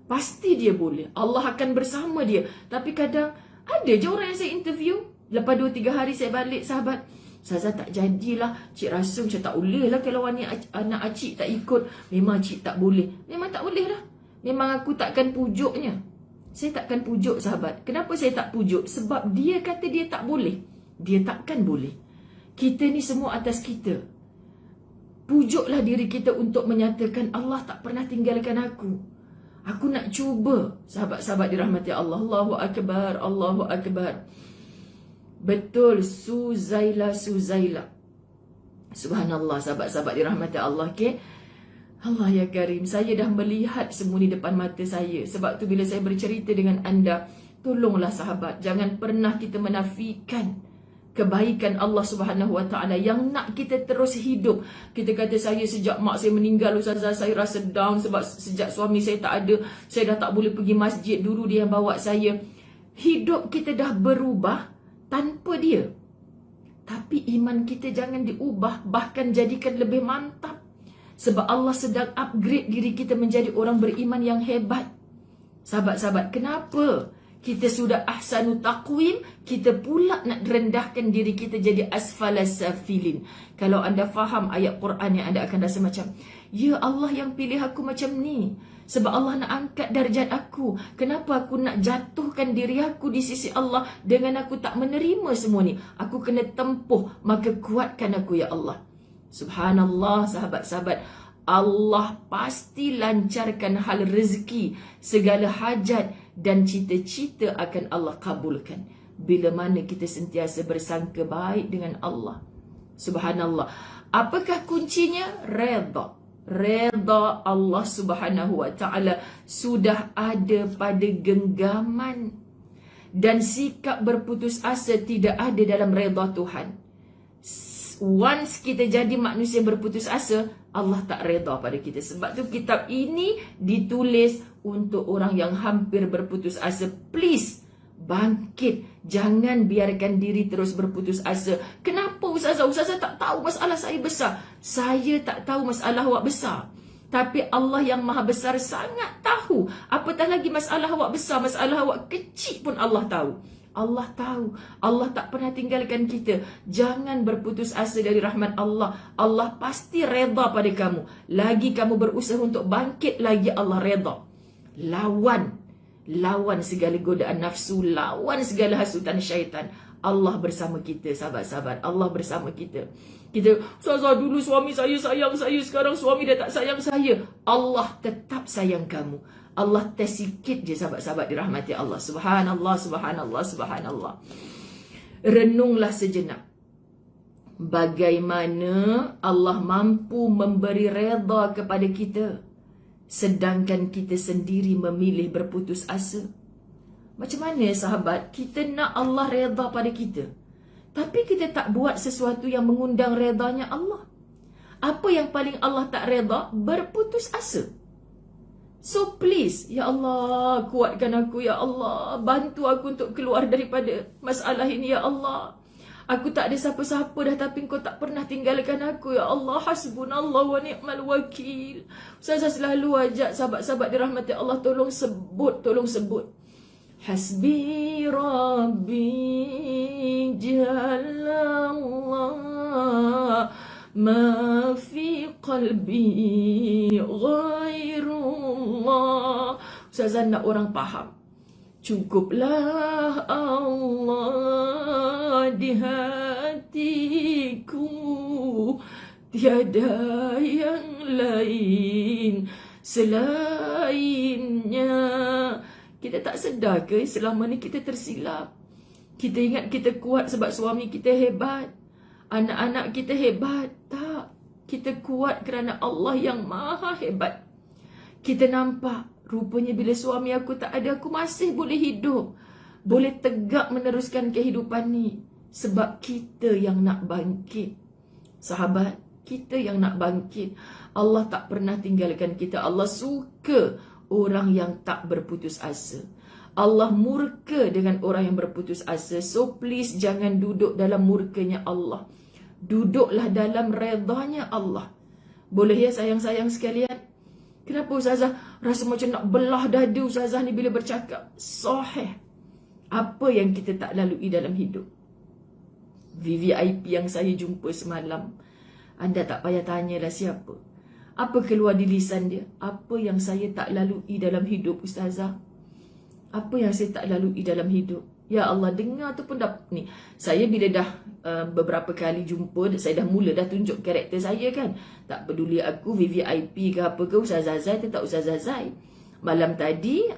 pasti dia boleh. Allah akan bersama dia. Tapi kadang ada je orang yang saya interview, lepas 2-3 hari saya balik, sahabat, ustazah tak jadilah, cik rasa macam tak boleh lah kalau anak acik tak ikut. Memang cik tak boleh. Memang tak boleh lah. Memang aku takkan pujuknya. Saya takkan pujuk sahabat. Kenapa saya tak pujuk? Sebab dia kata dia tak boleh. Dia takkan boleh. Kita ni semua atas kita. Pujuklah diri kita untuk menyatakan Allah tak pernah tinggalkan aku. Aku nak cuba. Sahabat-sahabat dirahmati Allah. Allahu Akbar, Allahu Akbar. Betul, Suzaila. Subhanallah, sahabat-sahabat dirahmati Allah, okay? Allah ya Karim, saya dah melihat semua ni depan mata saya. Sebab tu bila saya bercerita dengan anda, tolonglah sahabat, jangan pernah kita menafikan kebaikan Allah Subhanahu Wa Taala yang nak kita terus hidup. Kita kata saya sejak mak saya meninggal, ustazah, saya rasa down sebab sejak suami saya tak ada, saya dah tak boleh pergi masjid, dulu dia yang bawa saya. Hidup kita dah berubah tanpa dia. Tapi iman kita jangan diubah, bahkan jadikan lebih mantap. Sebab Allah sedang upgrade diri kita menjadi orang beriman yang hebat. Sahabat-sahabat, kenapa kita sudah ahsanu taqwim, kita pula nak rendahkan diri kita jadi asfalas safilin. Kalau anda faham ayat Quran yang anda akan rasa macam, ya Allah yang pilih aku macam ni. Sebab Allah nak angkat darjat aku. Kenapa aku nak jatuhkan diri aku di sisi Allah dengan aku tak menerima semua ni? Aku kena tempuh, maka kuatkan aku ya Allah. Subhanallah sahabat-sahabat. Allah pasti lancarkan hal rezeki, segala hajat dan cita-cita akan Allah kabulkan. Bila mana kita sentiasa bersangka baik dengan Allah. Subhanallah. Apakah kuncinya? Redha. Redha Allah Subhanahu wa ta'ala sudah ada pada genggaman. Dan sikap berputus asa tidak ada dalam redha Tuhan. Once kita jadi manusia berputus asa, Allah tak redha pada kita. Sebab tu kitab ini ditulis untuk orang yang hampir berputus asa. Please, bangkit. Jangan biarkan diri terus berputus asa. Kenapa Ustazah? Ustazah tak tahu masalah saya besar. Saya tak tahu masalah awak besar. Tapi Allah yang maha besar sangat tahu. Apatah lagi masalah awak besar, masalah awak kecil pun Allah tahu. Allah tahu. Allah tak pernah tinggalkan kita. Jangan berputus asa dari rahmat Allah. Allah pasti redha pada kamu. Lagi kamu berusaha untuk bangkit, lagi Allah redha. Lawan segala godaan nafsu. Lawan segala hasutan syaitan. Allah bersama kita, sahabat-sahabat. Allah bersama kita. Kita, Ustazah dulu suami saya sayang saya, sekarang suami dah tak sayang saya. Allah tetap sayang kamu. Allah tes sikit je sahabat-sahabat dirahmati Allah. Subhanallah, subhanallah, subhanallah. Renunglah sejenak. Bagaimana Allah mampu memberi redha kepada kita, sedangkan kita sendiri memilih berputus asa. Macam mana sahabat, kita nak Allah redha pada kita, tapi kita tak buat sesuatu yang mengundang redanya Allah. Apa yang paling Allah tak redha? Berputus asa. So please, ya Allah, kuatkan aku ya Allah. Bantu aku untuk keluar daripada masalah ini ya Allah. Aku tak ada siapa-siapa dah, tapi Kau tak pernah tinggalkan aku ya Allah. Hasbunallah wa ni'mal wakil. Saya selalu ajak sahabat-sahabat dirahmati Allah, tolong sebut. Hasbi Rabbi Jalallah, ma fi qalbi ghairullah. Ustazah nak orang faham. Cukuplah Allah di hatiku, tiada yang lain selainnya. Kita tak sedar ke selama ni kita tersilap? Kita ingat kita kuat sebab suami kita hebat, anak-anak kita hebat. Tak. Kita kuat kerana Allah yang maha hebat. Kita nampak, rupanya bila suami aku tak ada, aku masih boleh hidup, boleh tegak meneruskan kehidupan ni. Sebab kita yang nak bangkit. Sahabat, kita yang nak bangkit. Allah tak pernah tinggalkan kita. Allah suka orang yang tak berputus asa. Allah murka dengan orang yang berputus asa. So please jangan duduk dalam murkanya Allah. Duduklah dalam redanya Allah. Boleh ya sayang-sayang sekalian? Kenapa Ustazah rasa macam nak belah dada Ustazah ni bila bercakap? Sahih. Apa yang kita tak lalui dalam hidup? VVIP yang saya jumpa semalam, anda tak payah tanyalah siapa. Apa keluar di lisan dia? Apa yang saya tak lalui dalam hidup Ustazah? Apa yang saya tak lalui dalam hidup? Ya Allah, dengar tu pun dah ni. Saya bila dah beberapa kali jumpa, saya dah mula dah tunjuk karakter saya kan. Tak peduli aku VVIP ke apa ke, Ustazah Zai tetap Ustazah Zai. Malam tadi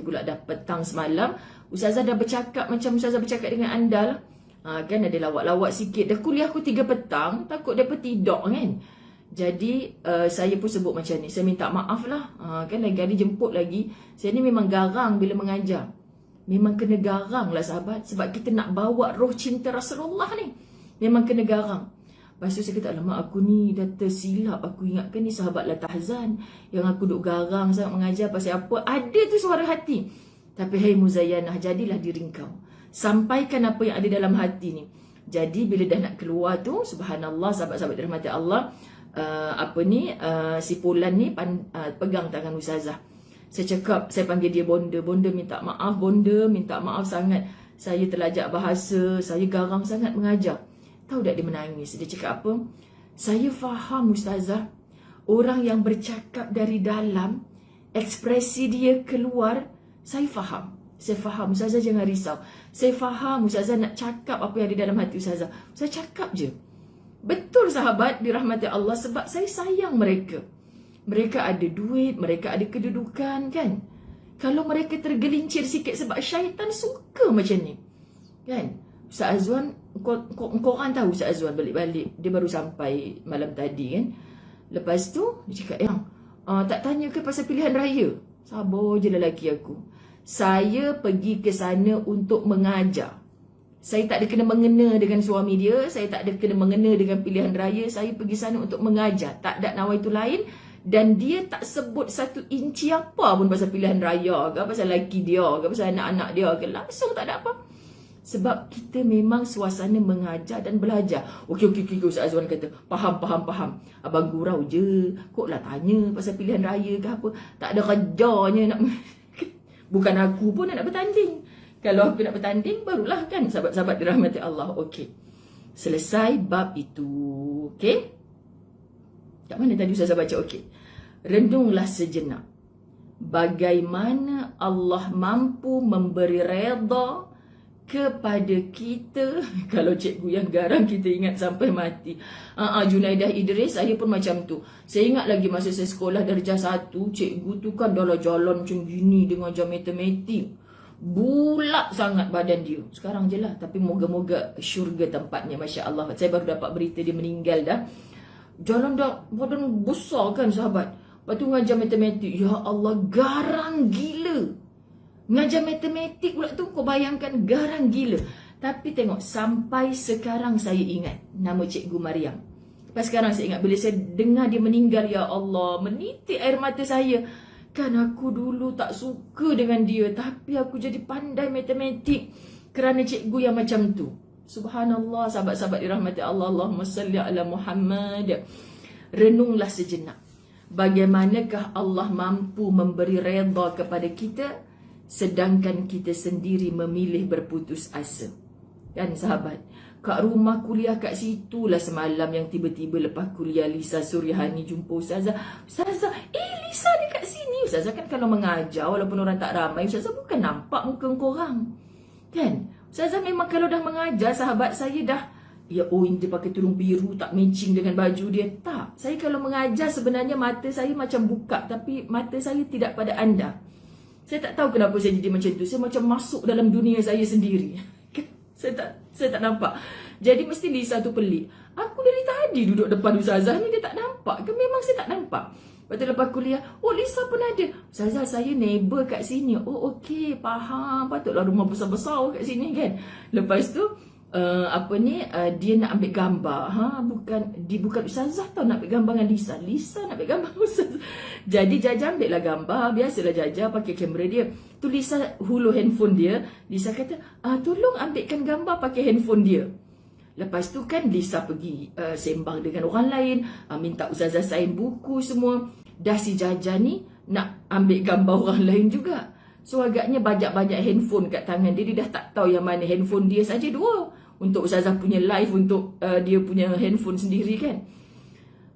pula dah petang semalam, Ustazah dah bercakap macam Ustazah bercakap dengan anda lah. Kan ada lawak-lawak sikit. Dah kuliah aku 3 petang, takut dia tidak kan. Jadi saya pun sebut macam ni. Saya minta maaf lah. Kan lain kali jemput lagi. Saya ni memang garang bila mengajar. Memang kena garang lah sahabat. Sebab kita nak bawa roh cinta Rasulullah ni. Memang kena garang. Lepas tu saya kata, alamak aku ni dah tersilap. Aku ingatkan ni sahabat La Tahzan. Yang aku duk garang sangat mengajar pasal apa. Ada tu suara hati. Tapi hai Muzayyanah, jadilah diri kau. Sampaikan apa yang ada dalam hati ni. Jadi bila dah nak keluar tu, subhanallah sahabat-sahabat dirahmati Allah, si Polan ni pegang tangan Ustazah. Saya cakap, saya panggil dia bonda. Bonda minta maaf, bonda minta maaf sangat. Saya terlajak bahasa, saya garang sangat mengajar. Tahu tak dia menangis? Dia cakap apa? Saya faham ustazah, orang yang bercakap dari dalam, ekspresi dia keluar, saya faham. Saya faham, ustazah jangan risau. Saya faham ustazah nak cakap apa yang ada dalam hati ustazah. Saya cakap je. Betul sahabat dirahmati Allah, sebab saya sayang mereka. Mereka ada duit, mereka ada kedudukan kan. Kalau mereka tergelincir sikit sebab syaitan suka macam ni. Kan? Ustaz Azwan, korang tahu Ustaz Azwan balik-balik. Dia baru sampai malam tadi kan. Lepas tu, dia cakap, yang tak tanya ke pasal pilihan raya? Sabar je lelaki aku. Saya pergi ke sana untuk mengajar. Saya tak ada kena mengena dengan suami dia. Saya tak ada kena mengena dengan pilihan raya. Saya pergi sana untuk mengajar. Tak ada nawaitu lain. Dan dia tak sebut satu inci apa pun pasal pilihan raya ke, pasal lelaki dia ke, pasal anak-anak dia ke. Langsung tak ada apa. Sebab kita memang suasana mengajar dan belajar. Okey, Ustaz Azwan kata, faham. Abang gurau je. Kok lah tanya pasal pilihan raya ke apa. Tak ada kerjanya nak... Bukan aku pun nak bertanding. Kalau aku nak bertanding, barulah kan sahabat-sahabat dirahmati Allah. Okey. Selesai bab itu. Okey. Kat mana tadi Ustazah baca? Okey. Renunglah sejenak. Bagaimana Allah mampu memberi redha kepada kita. Kalau cikgu yang garang kita ingat sampai mati. Junaidah Idris, saya pun macam tu. Saya ingat lagi masa saya sekolah darjah 1, cikgu tu kan dah jalan macam gini dengan ajar matematik. Bulat sangat badan dia. Sekarang je lah. Tapi moga-moga syurga tempatnya. Masya Allah. Saya baru dapat berita dia meninggal dah. Jalan dah badan besar kan sahabat. Lepas tu mengajar matematik. Ya Allah, garang gila. Mengajar matematik pula tu, kau bayangkan garang gila. Tapi tengok, sampai sekarang saya ingat nama Cikgu Mariam. Lepas sekarang saya ingat bila saya dengar dia meninggal, ya Allah, menitik air mata saya. Kan aku dulu tak suka dengan dia, tapi aku jadi pandai matematik kerana cikgu yang macam tu. Subhanallah, sahabat-sahabat dirahmati Allah. Allahumma salli ala Muhammad. Renunglah sejenak. Bagaimanakah Allah mampu memberi redha kepada kita, sedangkan kita sendiri memilih berputus asa. Kan sahabat? Kat rumah kuliah kat situ lah semalam yang tiba-tiba lepas kuliah Lisa Suryahani jumpa Ustazah. Ustazah, Lisa dia kat sini. Ustazah kan kalau mengajar walaupun orang tak ramai, Ustazah bukan nampak muka korang. Kan? Ustazah memang kalau dah mengajar, sahabat saya dah, ya dia pakai tudung biru tak matching dengan baju dia. Tak. Saya kalau mengajar sebenarnya mata saya macam buka, tapi mata saya tidak pada anda. Saya tak tahu kenapa saya jadi macam tu. Saya macam masuk dalam dunia saya sendiri. Saya tak nampak. Jadi mesti Lisa tu pelik. Aku dari tadi duduk depan Ustazah ni, dia tak nampak ke? Memang saya tak nampak. Lepas tu lepas kuliah, Lisa pun ada. Ustazah, saya neighbor kat sini. Okey, faham. Patutlah rumah besar-besar kat sini kan. Lepas tu dia nak ambil gambar. Bukan Ustazah tau nak ambil gambar dengan Lisa. Lisa nak ambil gambar Ustazah. Jadi Jaja ambil lah gambar. Biasalah Jaja pakai kamera dia. Tu Lisa hulur handphone dia. Lisa kata, tolong ambilkan gambar pakai handphone dia. Lepas tu kan Lisa pergi sembang dengan orang lain, minta Ustazah sign buku semua. Dah si Jaja ni nak ambil gambar orang lain juga. So agaknya banyak-banyak handphone kat tangan dia. Dia dah tak tahu yang mana handphone dia saja dua. Untuk Ustazah punya live, untuk dia punya handphone sendiri kan.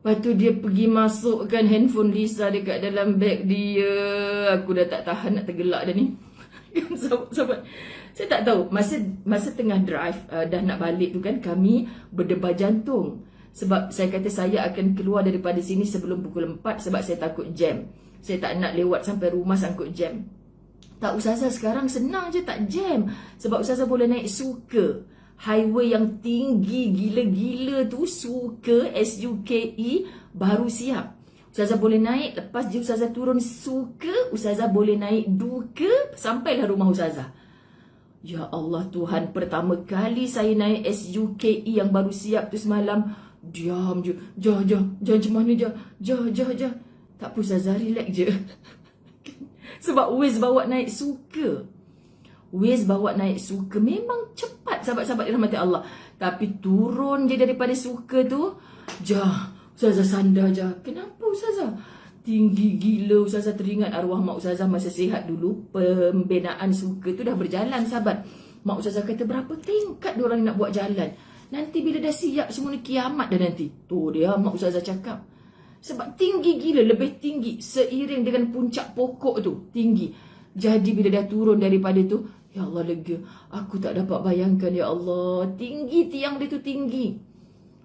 Lepas tu dia pergi masukkan handphone Lisa dekat dalam beg dia. Aku dah tak tahan nak tergelak dah ni. Sahabat, saya tak tahu. Masa tengah drive, dah nak balik tu kan, kami berdebar jantung. Sebab saya kata saya akan keluar daripada sini sebelum pukul 4 sebab saya takut jam. Saya tak nak lewat sampai rumah sangkut jam. Tak, Ustazah sekarang senang je tak jam. Sebab Ustazah boleh naik Suka. Highway yang tinggi gila-gila tu, Suka, SUKE, baru siap. Ustazah boleh naik, lepas je Ustazah turun Suka, Ustazah boleh naik Duka, sampailah rumah Ustazah. Ya Allah Tuhan, pertama kali saya naik SUKE yang baru siap tu semalam, diam je. Macam mana je? Tak apa Ustazah, relax je. Sebab Wiz bawa naik Suka. Memang cepat sahabat-sahabat dirahmati Allah. Tapi turun je daripada Suka tu, Ustazah sandar je. Kenapa Ustazah? tinggi gila. Ustazah teringat arwah mak Ustazah masa sihat dulu. Pembinaan suka tu dah berjalan, sahabat. Mak Ustazah kata berapa tingkat diorang nak buat jalan. Nanti bila dah siap semua ni kiamat dah nanti. Tu dia mak Ustazah cakap. Sebab tinggi gila, lebih tinggi. Seiring dengan puncak pokok tu, tinggi. Jadi bila dah turun daripada tu, ya Allah lega. Aku tak dapat bayangkan, ya Allah. Tinggi tiang dia tu tinggi.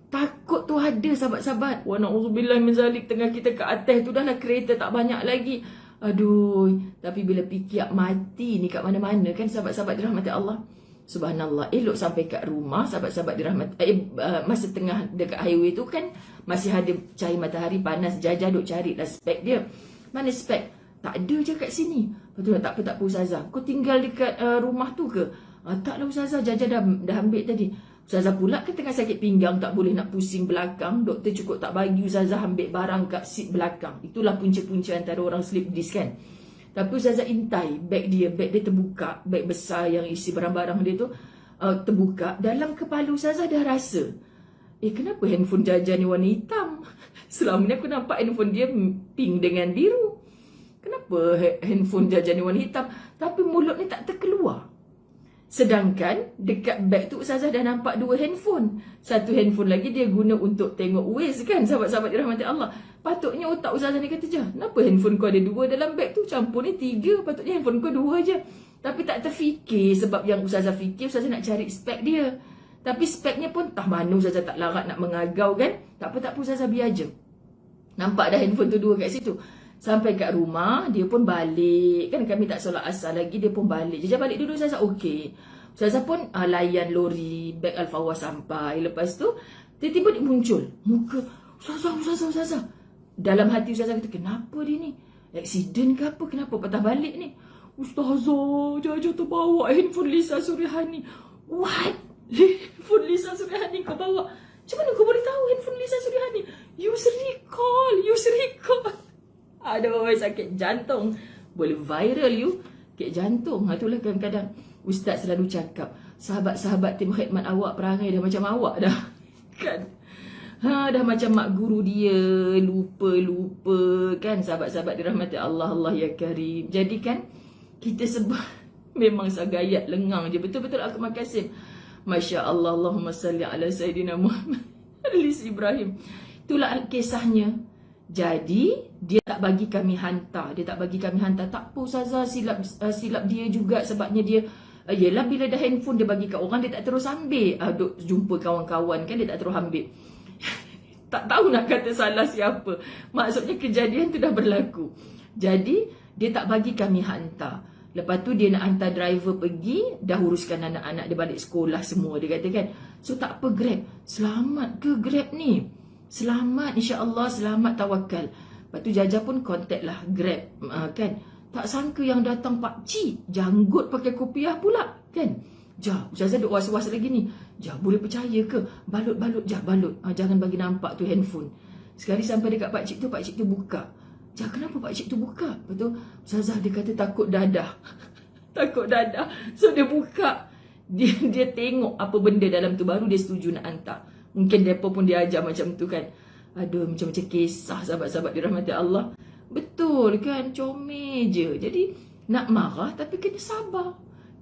Takut tu ada, sahabat-sahabat. Wa na'udzubillah min zalik. Tengah kita ke atas tu dah lah kereta tak banyak lagi. Aduh. Tapi bila fikir mati ni kat mana-mana kan, sahabat-sahabat dirahmati Allah. Subhanallah. Elok sampai kat rumah, sahabat-sahabat dirahmati. Masa tengah dekat highway tu kan, masih ada cahaya matahari panas. Jajah duk cari lah spek dia. Mana spek? Tak ada je kat sini. Lepas tu tak apa Ustazah. Kau tinggal dekat rumah tu ke? Taklah Ustazah, Jajah dah ambil tadi. Ustazah pula kan tengah sakit pinggang, tak boleh nak pusing belakang. Doktor cukup tak bagi Ustazah ambil barang kat seat belakang. Itulah punca-punca antara orang slip disc kan. Tapi Ustazah intai beg dia terbuka. Beg besar yang isi barang-barang dia tu terbuka. Dalam kepala Ustazah dah rasa, kenapa handphone Jajah ni warna hitam? Selama ni aku nampak handphone dia pink dengan biru. Kenapa handphone Jajah ni warna hitam? Tapi mulut ni tak terkeluar. Sedangkan dekat beg tu Ustazah dah nampak 2 handphone. Satu handphone lagi dia guna untuk tengok Waze kan, sahabat-sahabat dirahmati Allah. Patutnya otak Ustazah ni kata, kenapa handphone kau ada 2 dalam beg tu? Campur ni 3. Patutnya handphone kau 2 je. Tapi tak terfikir. Sebab yang Ustazah fikir, Ustazah nak cari spek dia. Tapi speknya pun tak mana Ustazah tak larat nak mengagau kan. Tak apa Ustazah biar je. Nampak dah handphone tu 2 kat situ. Sampai kat rumah, dia pun balik. Kan kami tak solat asar lagi, dia pun balik. Jajah balik dulu, Ustazah okey. Ustazah pun layan lori, beg Al-Fawwah sampai. Lepas tu, tiba-tiba dia muncul. Muka, Ustazah. Dalam hati Ustazah kata, kenapa dia ni? Aksiden ke apa? Kenapa patah balik ni? Ustazah, Jajah terbawa handphone Lisa Surihani. What? Handphone Lisa Surihani kau bawa? Macam mana kau boleh tahu handphone Lisa Surihani? Use recall. Aduh, sakit jantung. Boleh viral you. Sakit jantung. Itulah kadang-kadang Ustaz selalu cakap, sahabat-sahabat tim khidmat awak perangai dah macam awak dah. Kan? Dah macam mak guru dia. Lupa kan, sahabat-sahabat dirahmati Allah. Allah ya karim. Jadi kan, kita sebab memang sagayat lengang je. Betul-betul aku makasih. Masya Allah. Allahumma salli ala Sayyidina Muhammad Alis Ibrahim. Itulah kisahnya. Jadi, dia tak bagi kami hantar. Tak apa Ustazah, silap dia juga. Sebabnya dia, yelah bila dah handphone dia bagi kat orang, dia tak terus ambil. Duk jumpa kawan-kawan kan, dia tak terus ambil. Tak tahu nak kata salah siapa. Maksudnya kejadian tu dah berlaku. Jadi, dia tak bagi kami hantar. Lepas tu dia nak hantar driver pergi, dah uruskan anak-anak dia balik sekolah semua. Dia kata kan, so tak apa Grab. Selamat ke Grab ni? Selamat, insya-Allah, selamat, tawakal. Lepas tu Jajah pun contact lah Grab kan. Tak sangka yang datang pakcik janggut pakai kopiah pula kan. Ustazah duk was-was lagi ni. Boleh percaya ke? Balut, balut. Jangan bagi nampak tu handphone. Sekali sampai dekat pakcik tu buka. Kenapa pakcik tu buka? Lepas tu Ustazah dia kata takut dadah. Takut dadah. So dia buka. Dia tengok apa benda dalam tu, baru dia setuju nak hantar. Mungkin mereka pun dia ajar macam tu kan. Aduh, macam-macam kisah sahabat-sahabat dirahmati Allah. Betul kan, comel je. Jadi nak marah tapi kena sabar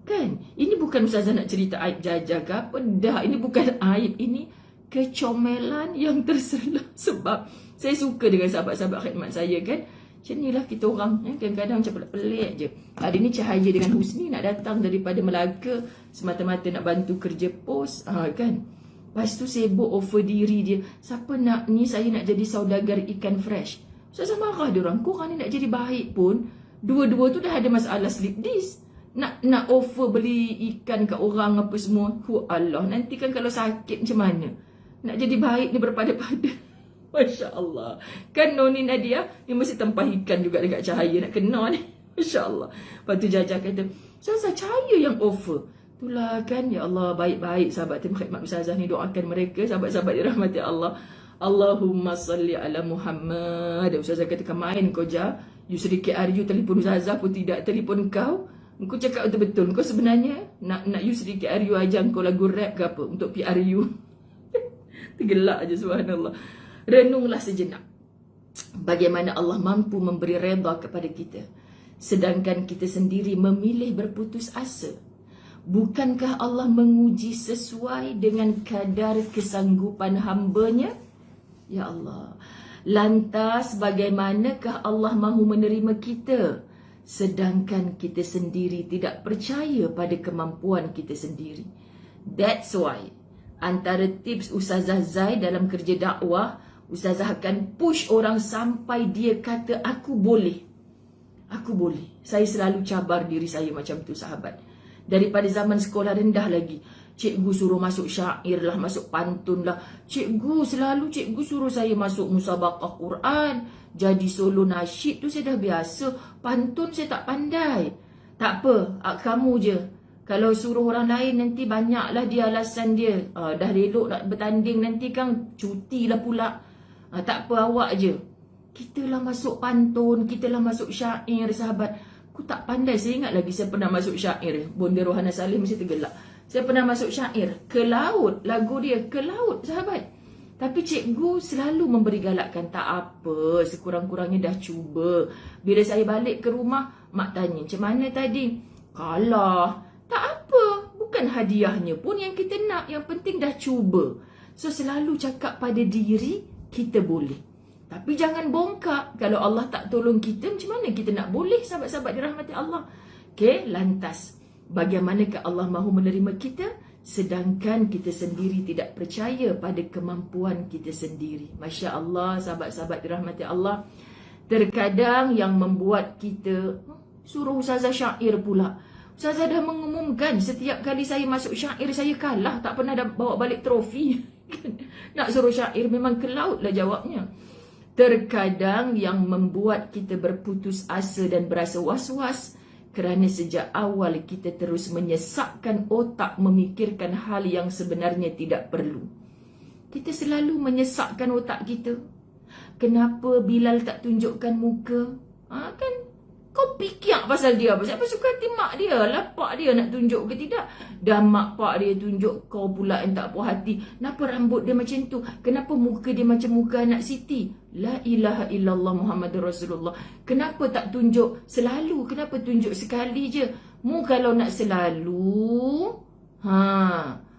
kan. Ini bukan Ustazah nak cerita aib Jajah ke apa. Dah, ini bukan aib. Ini kecomelan yang terselam. Sebab saya suka dengan sahabat-sahabat khidmat saya kan. Macam inilah kita orang kadang-kadang macam pelik je. Hari ni Cahaya dengan Husni nak datang daripada Melaka semata-mata nak bantu kerja pos kan. Lepas tu sibuk offer diri dia. Siapa nak ni, saya nak jadi saudagar ikan fresh. Ustazah marah diorang. Korang ni nak jadi baik pun, dua-dua tu dah ada masalah slip disc. Nak offer beli ikan kat orang apa semua. Allah, nanti kan kalau sakit macam mana? Nak jadi baik dia berpada-pada. Masya Allah. Kan Noni Nadia, ni mesti tempah ikan juga dekat Cahaya. Nak kena ni. Masya Allah. Lepas tu Jajah kata, Ustazah, Cahaya yang offer. Itulah kan, ya Allah, baik-baik sahabat tim khidmat Ustazah ni, doakan mereka, sahabat-sahabat dirahmati Allah. Allahumma salli ala Muhammad. Ustazah kata, main kau je. Yusri KRU telefon Ustazah pun tidak telefon kau. Kau cakap betul-betul. Kau sebenarnya nak Yusri KRU aja kau lagu rap ke apa untuk PRU. Tergelak je, subhanallah. Renunglah sejenak. Bagaimana Allah mampu memberi redha kepada kita, sedangkan kita sendiri memilih berputus asa. Bukankah Allah menguji sesuai dengan kadar kesanggupan hamba-Nya? Ya Allah, lantas bagaimanakah Allah mahu menerima kita, sedangkan kita sendiri tidak percaya pada kemampuan kita sendiri? That's why antara tips Ustazah Zai dalam kerja dakwah, Ustazah akan push orang sampai dia kata, aku boleh. Aku boleh. Saya selalu cabar diri saya macam tu, sahabat. Daripada zaman sekolah rendah lagi, cikgu suruh masuk syair lah, masuk pantun lah. Cikgu suruh saya masuk musabaqah Quran, jadi solo nasyid tu saya dah biasa. Pantun saya tak pandai. Tak apa, kamu je. Kalau suruh orang lain nanti banyaklah dia alasan dia. Dah elok nak bertanding nanti kan cuti lah pula. Tak apa, awak je. Kita lah masuk pantun, kita lah masuk syair, sahabat. Aku tak pandai. Saya ingat lagi saya pernah masuk syair. Bonda Rohana Saleh mesti tergelak. Saya pernah masuk syair. Ke laut. Lagu dia ke laut, sahabat. Tapi cikgu selalu memberi galakkan. Tak apa, sekurang-kurangnya dah cuba. Bila saya balik ke rumah, mak tanya, macam mana tadi? Kalah. Tak apa. Bukan hadiahnya pun yang kita nak. Yang penting dah cuba. So selalu cakap pada diri, kita boleh. Tapi jangan bongkak. Kalau Allah tak tolong kita, macam mana kita nak boleh, sahabat-sahabat dirahmati Allah? Okey, lantas bagaimanakah Allah mahu menerima kita, sedangkan kita sendiri tidak percaya pada kemampuan kita sendiri? Masya Allah, sahabat-sahabat dirahmati Allah. Terkadang yang membuat kita suruh Ustazah syair pula. Ustazah dah mengumumkan setiap kali saya masuk syair saya kalah, tak pernah bawa balik trofi. Nak suruh syair memang ke laut lah jawabnya. Terkadang yang membuat kita berputus asa dan berasa was-was kerana sejak awal kita terus menyesakkan otak memikirkan hal yang sebenarnya tidak perlu. Kita selalu menyesakkan otak kita. Kenapa Bilal tak tunjukkan muka? Kan kau fikir pasal dia. Siapa suka hati mak dia lah, pak dia nak tunjuk ke tidak? Dah mak pak dia tunjuk, kau pula yang tak puas hati. Kenapa rambut dia macam tu? Kenapa muka dia macam muka anak Siti? La ilaha illallah Muhammadur Rasulullah. Kenapa tak tunjuk selalu? Kenapa tunjuk sekali je? Mu kalau nak selalu,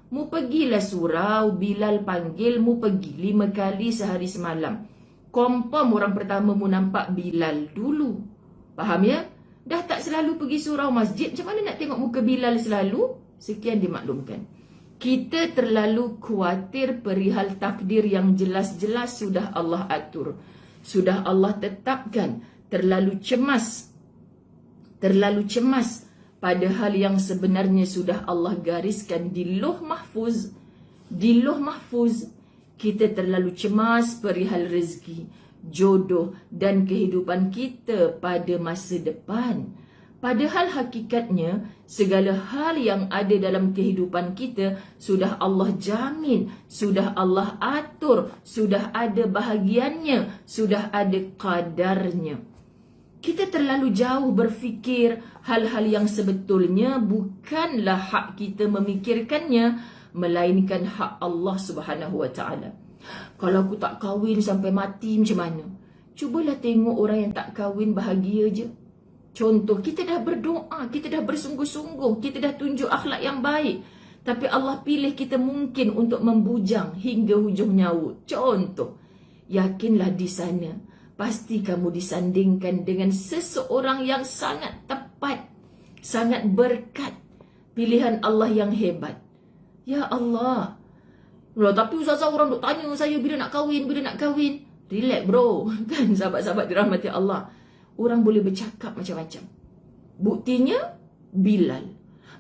mu pergilah surau, Bilal panggil, mu pergi 5 kali sehari semalam. Confirm orang pertama mu nampak Bilal dulu. Faham ya? Dah tak selalu pergi surau masjid, macam mana nak tengok muka Bilal selalu? Sekian dimaklumkan. Kita terlalu khawatir perihal takdir yang jelas-jelas sudah Allah atur, sudah Allah tetapkan. Terlalu cemas pada hal yang sebenarnya sudah Allah gariskan di Lauh Mahfuz. Di Lauh Mahfuz, kita terlalu cemas perihal rezeki, jodoh dan kehidupan kita pada masa depan. Padahal hakikatnya segala hal yang ada dalam kehidupan kita sudah Allah jamin, sudah Allah atur, sudah ada bahagiannya, sudah ada qadarnya. Kita terlalu jauh berfikir hal-hal yang sebetulnya bukanlah hak kita memikirkannya, melainkan hak Allah Subhanahu Wa Taala. Kalau aku tak kahwin sampai mati macam mana? Cubalah tengok orang yang tak kahwin bahagia je. Contoh, kita dah berdoa, kita dah bersungguh-sungguh, kita dah tunjuk akhlak yang baik, tapi Allah pilih kita mungkin untuk membujang hingga hujung nyawa. Contoh, yakinlah di sana pasti kamu disandingkan dengan seseorang yang sangat tepat, sangat berkat, pilihan Allah yang hebat. Ya Allah. Tapi Ustazah, orang duk tanya saya bila nak kahwin, bila nak kahwin. Relax bro. Kan sahabat-sahabat dirahmati Allah. Orang boleh bercakap macam-macam. Buktinya Bilal.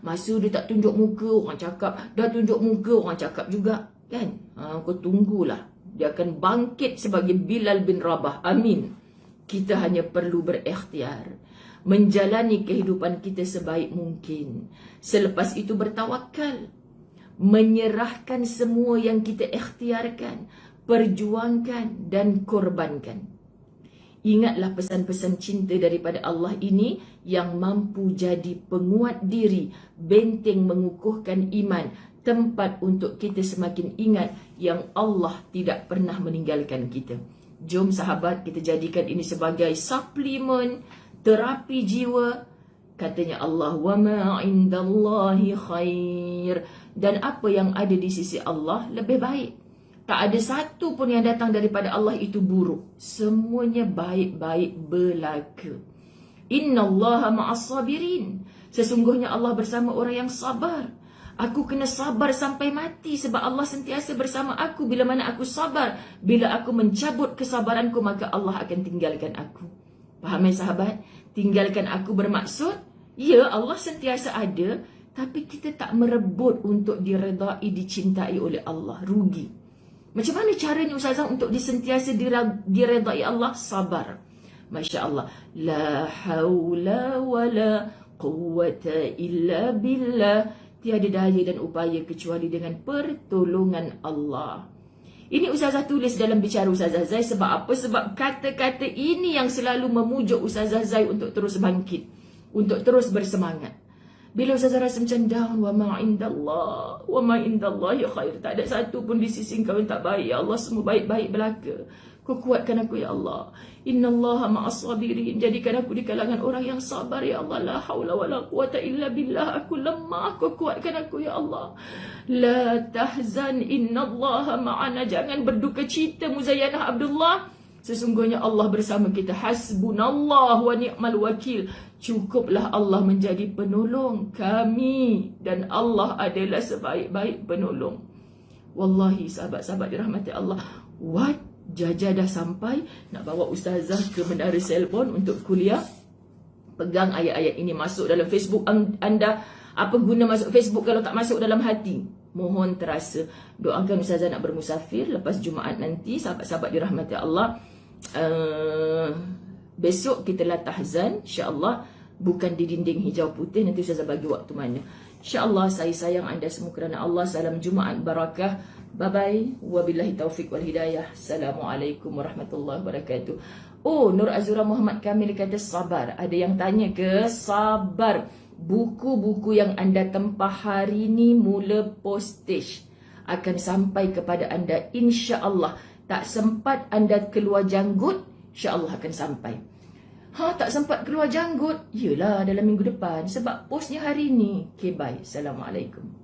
Masa dia tak tunjuk muka, orang cakap. Dah tunjuk muka, orang cakap juga. Kan? Kau tunggulah. Dia akan bangkit sebagai Bilal bin Rabah. Amin. Kita hanya perlu berikhtiar, menjalani kehidupan kita sebaik mungkin. Selepas itu bertawakal, menyerahkan semua yang kita ikhtiarkan, perjuangkan dan korbankan. Ingatlah pesan-pesan cinta daripada Allah ini yang mampu jadi penguat diri, benteng mengukuhkan iman, tempat untuk kita semakin ingat yang Allah tidak pernah meninggalkan kita. Jom sahabat, kita jadikan ini sebagai suplemen terapi jiwa. Katanya Allah, wa ma indallahi khair. Dan apa yang ada di sisi Allah lebih baik. Tak ada satu pun yang datang daripada Allah itu buruk. Semuanya baik-baik belaka. Innallaha ma'as sabirin. Sesungguhnya Allah bersama orang yang sabar. Aku kena sabar sampai mati sebab Allah sentiasa bersama aku. Bila mana aku sabar, bila aku mencabut kesabaranku, maka Allah akan tinggalkan aku. Faham sahabat? Tinggalkan aku bermaksud, ya Allah sentiasa ada, tapi kita tak merebut untuk diredai, dicintai oleh Allah. Rugi. Macam mana caranya Ustazah untuk disentiasa diredai Allah? Sabar. Masya Allah. La hawla wa la quwwata illa billah. Tiada daya dan upaya kecuali dengan pertolongan Allah. Ini Ustazah tulis dalam bicara Ustazah Zai. Sebab apa? Sebab kata-kata ini yang selalu memujuk Ustazah Zai untuk terus bangkit, untuk terus bersemangat. Bila Ustazah rasa macam down, wa ma indallahi khair. Tak ada satu pun di sisi kau yang tak baik. Ya Allah, semua baik-baik belaka. Kau kuatkan aku, ya Allah. Innallaha ma'as sabirin. Jadikan aku di kalangan orang yang sabar, ya Allah. La hawla wa la quwata illa billah. Aku lemah, kau kuatkan aku, ya Allah. La tahzan, innallaha ma'ana. Jangan berduka cita, Muzayyanah Abdullah. Sesungguhnya Allah bersama kita. Hasbunallah wa ni'mal wakil. Cukuplah Allah menjadi penolong kami. Dan Allah adalah sebaik-baik penolong. Wallahi sahabat-sahabat dirahmati Allah. What? Jajah dah sampai. Nak bawa Ustazah ke Menara Selborne untuk kuliah. Pegang ayat-ayat ini, masuk dalam Facebook anda. Apa guna masuk Facebook kalau tak masuk dalam hati? Mohon terasa. Doakan Ustazah nak bermusafir lepas Jumaat nanti. Sahabat-sahabat dirahmati Allah. Besok kita latah azan, insya-Allah, bukan di dinding hijau putih. Nanti Ustazah bagi waktu mana. InsyaAllah, saya sayang anda semua kerana Allah. Salam Jumaat barakah. Bye-bye. Wabillahi taufiq wal hidayah. Assalamualaikum warahmatullahi wabarakatuh. Oh, Nur Azura Muhammad Kamil kata sabar. Ada yang tanya ke? Sabar. Buku-buku yang anda tempah hari ini mula postage akan sampai kepada anda, insya-Allah. Tak sempat anda keluar janggut, insya-Allah akan sampai. Tak sempat keluar janggut, yelah dalam minggu depan sebab postnya hari ini. Okay, bye. Assalamualaikum.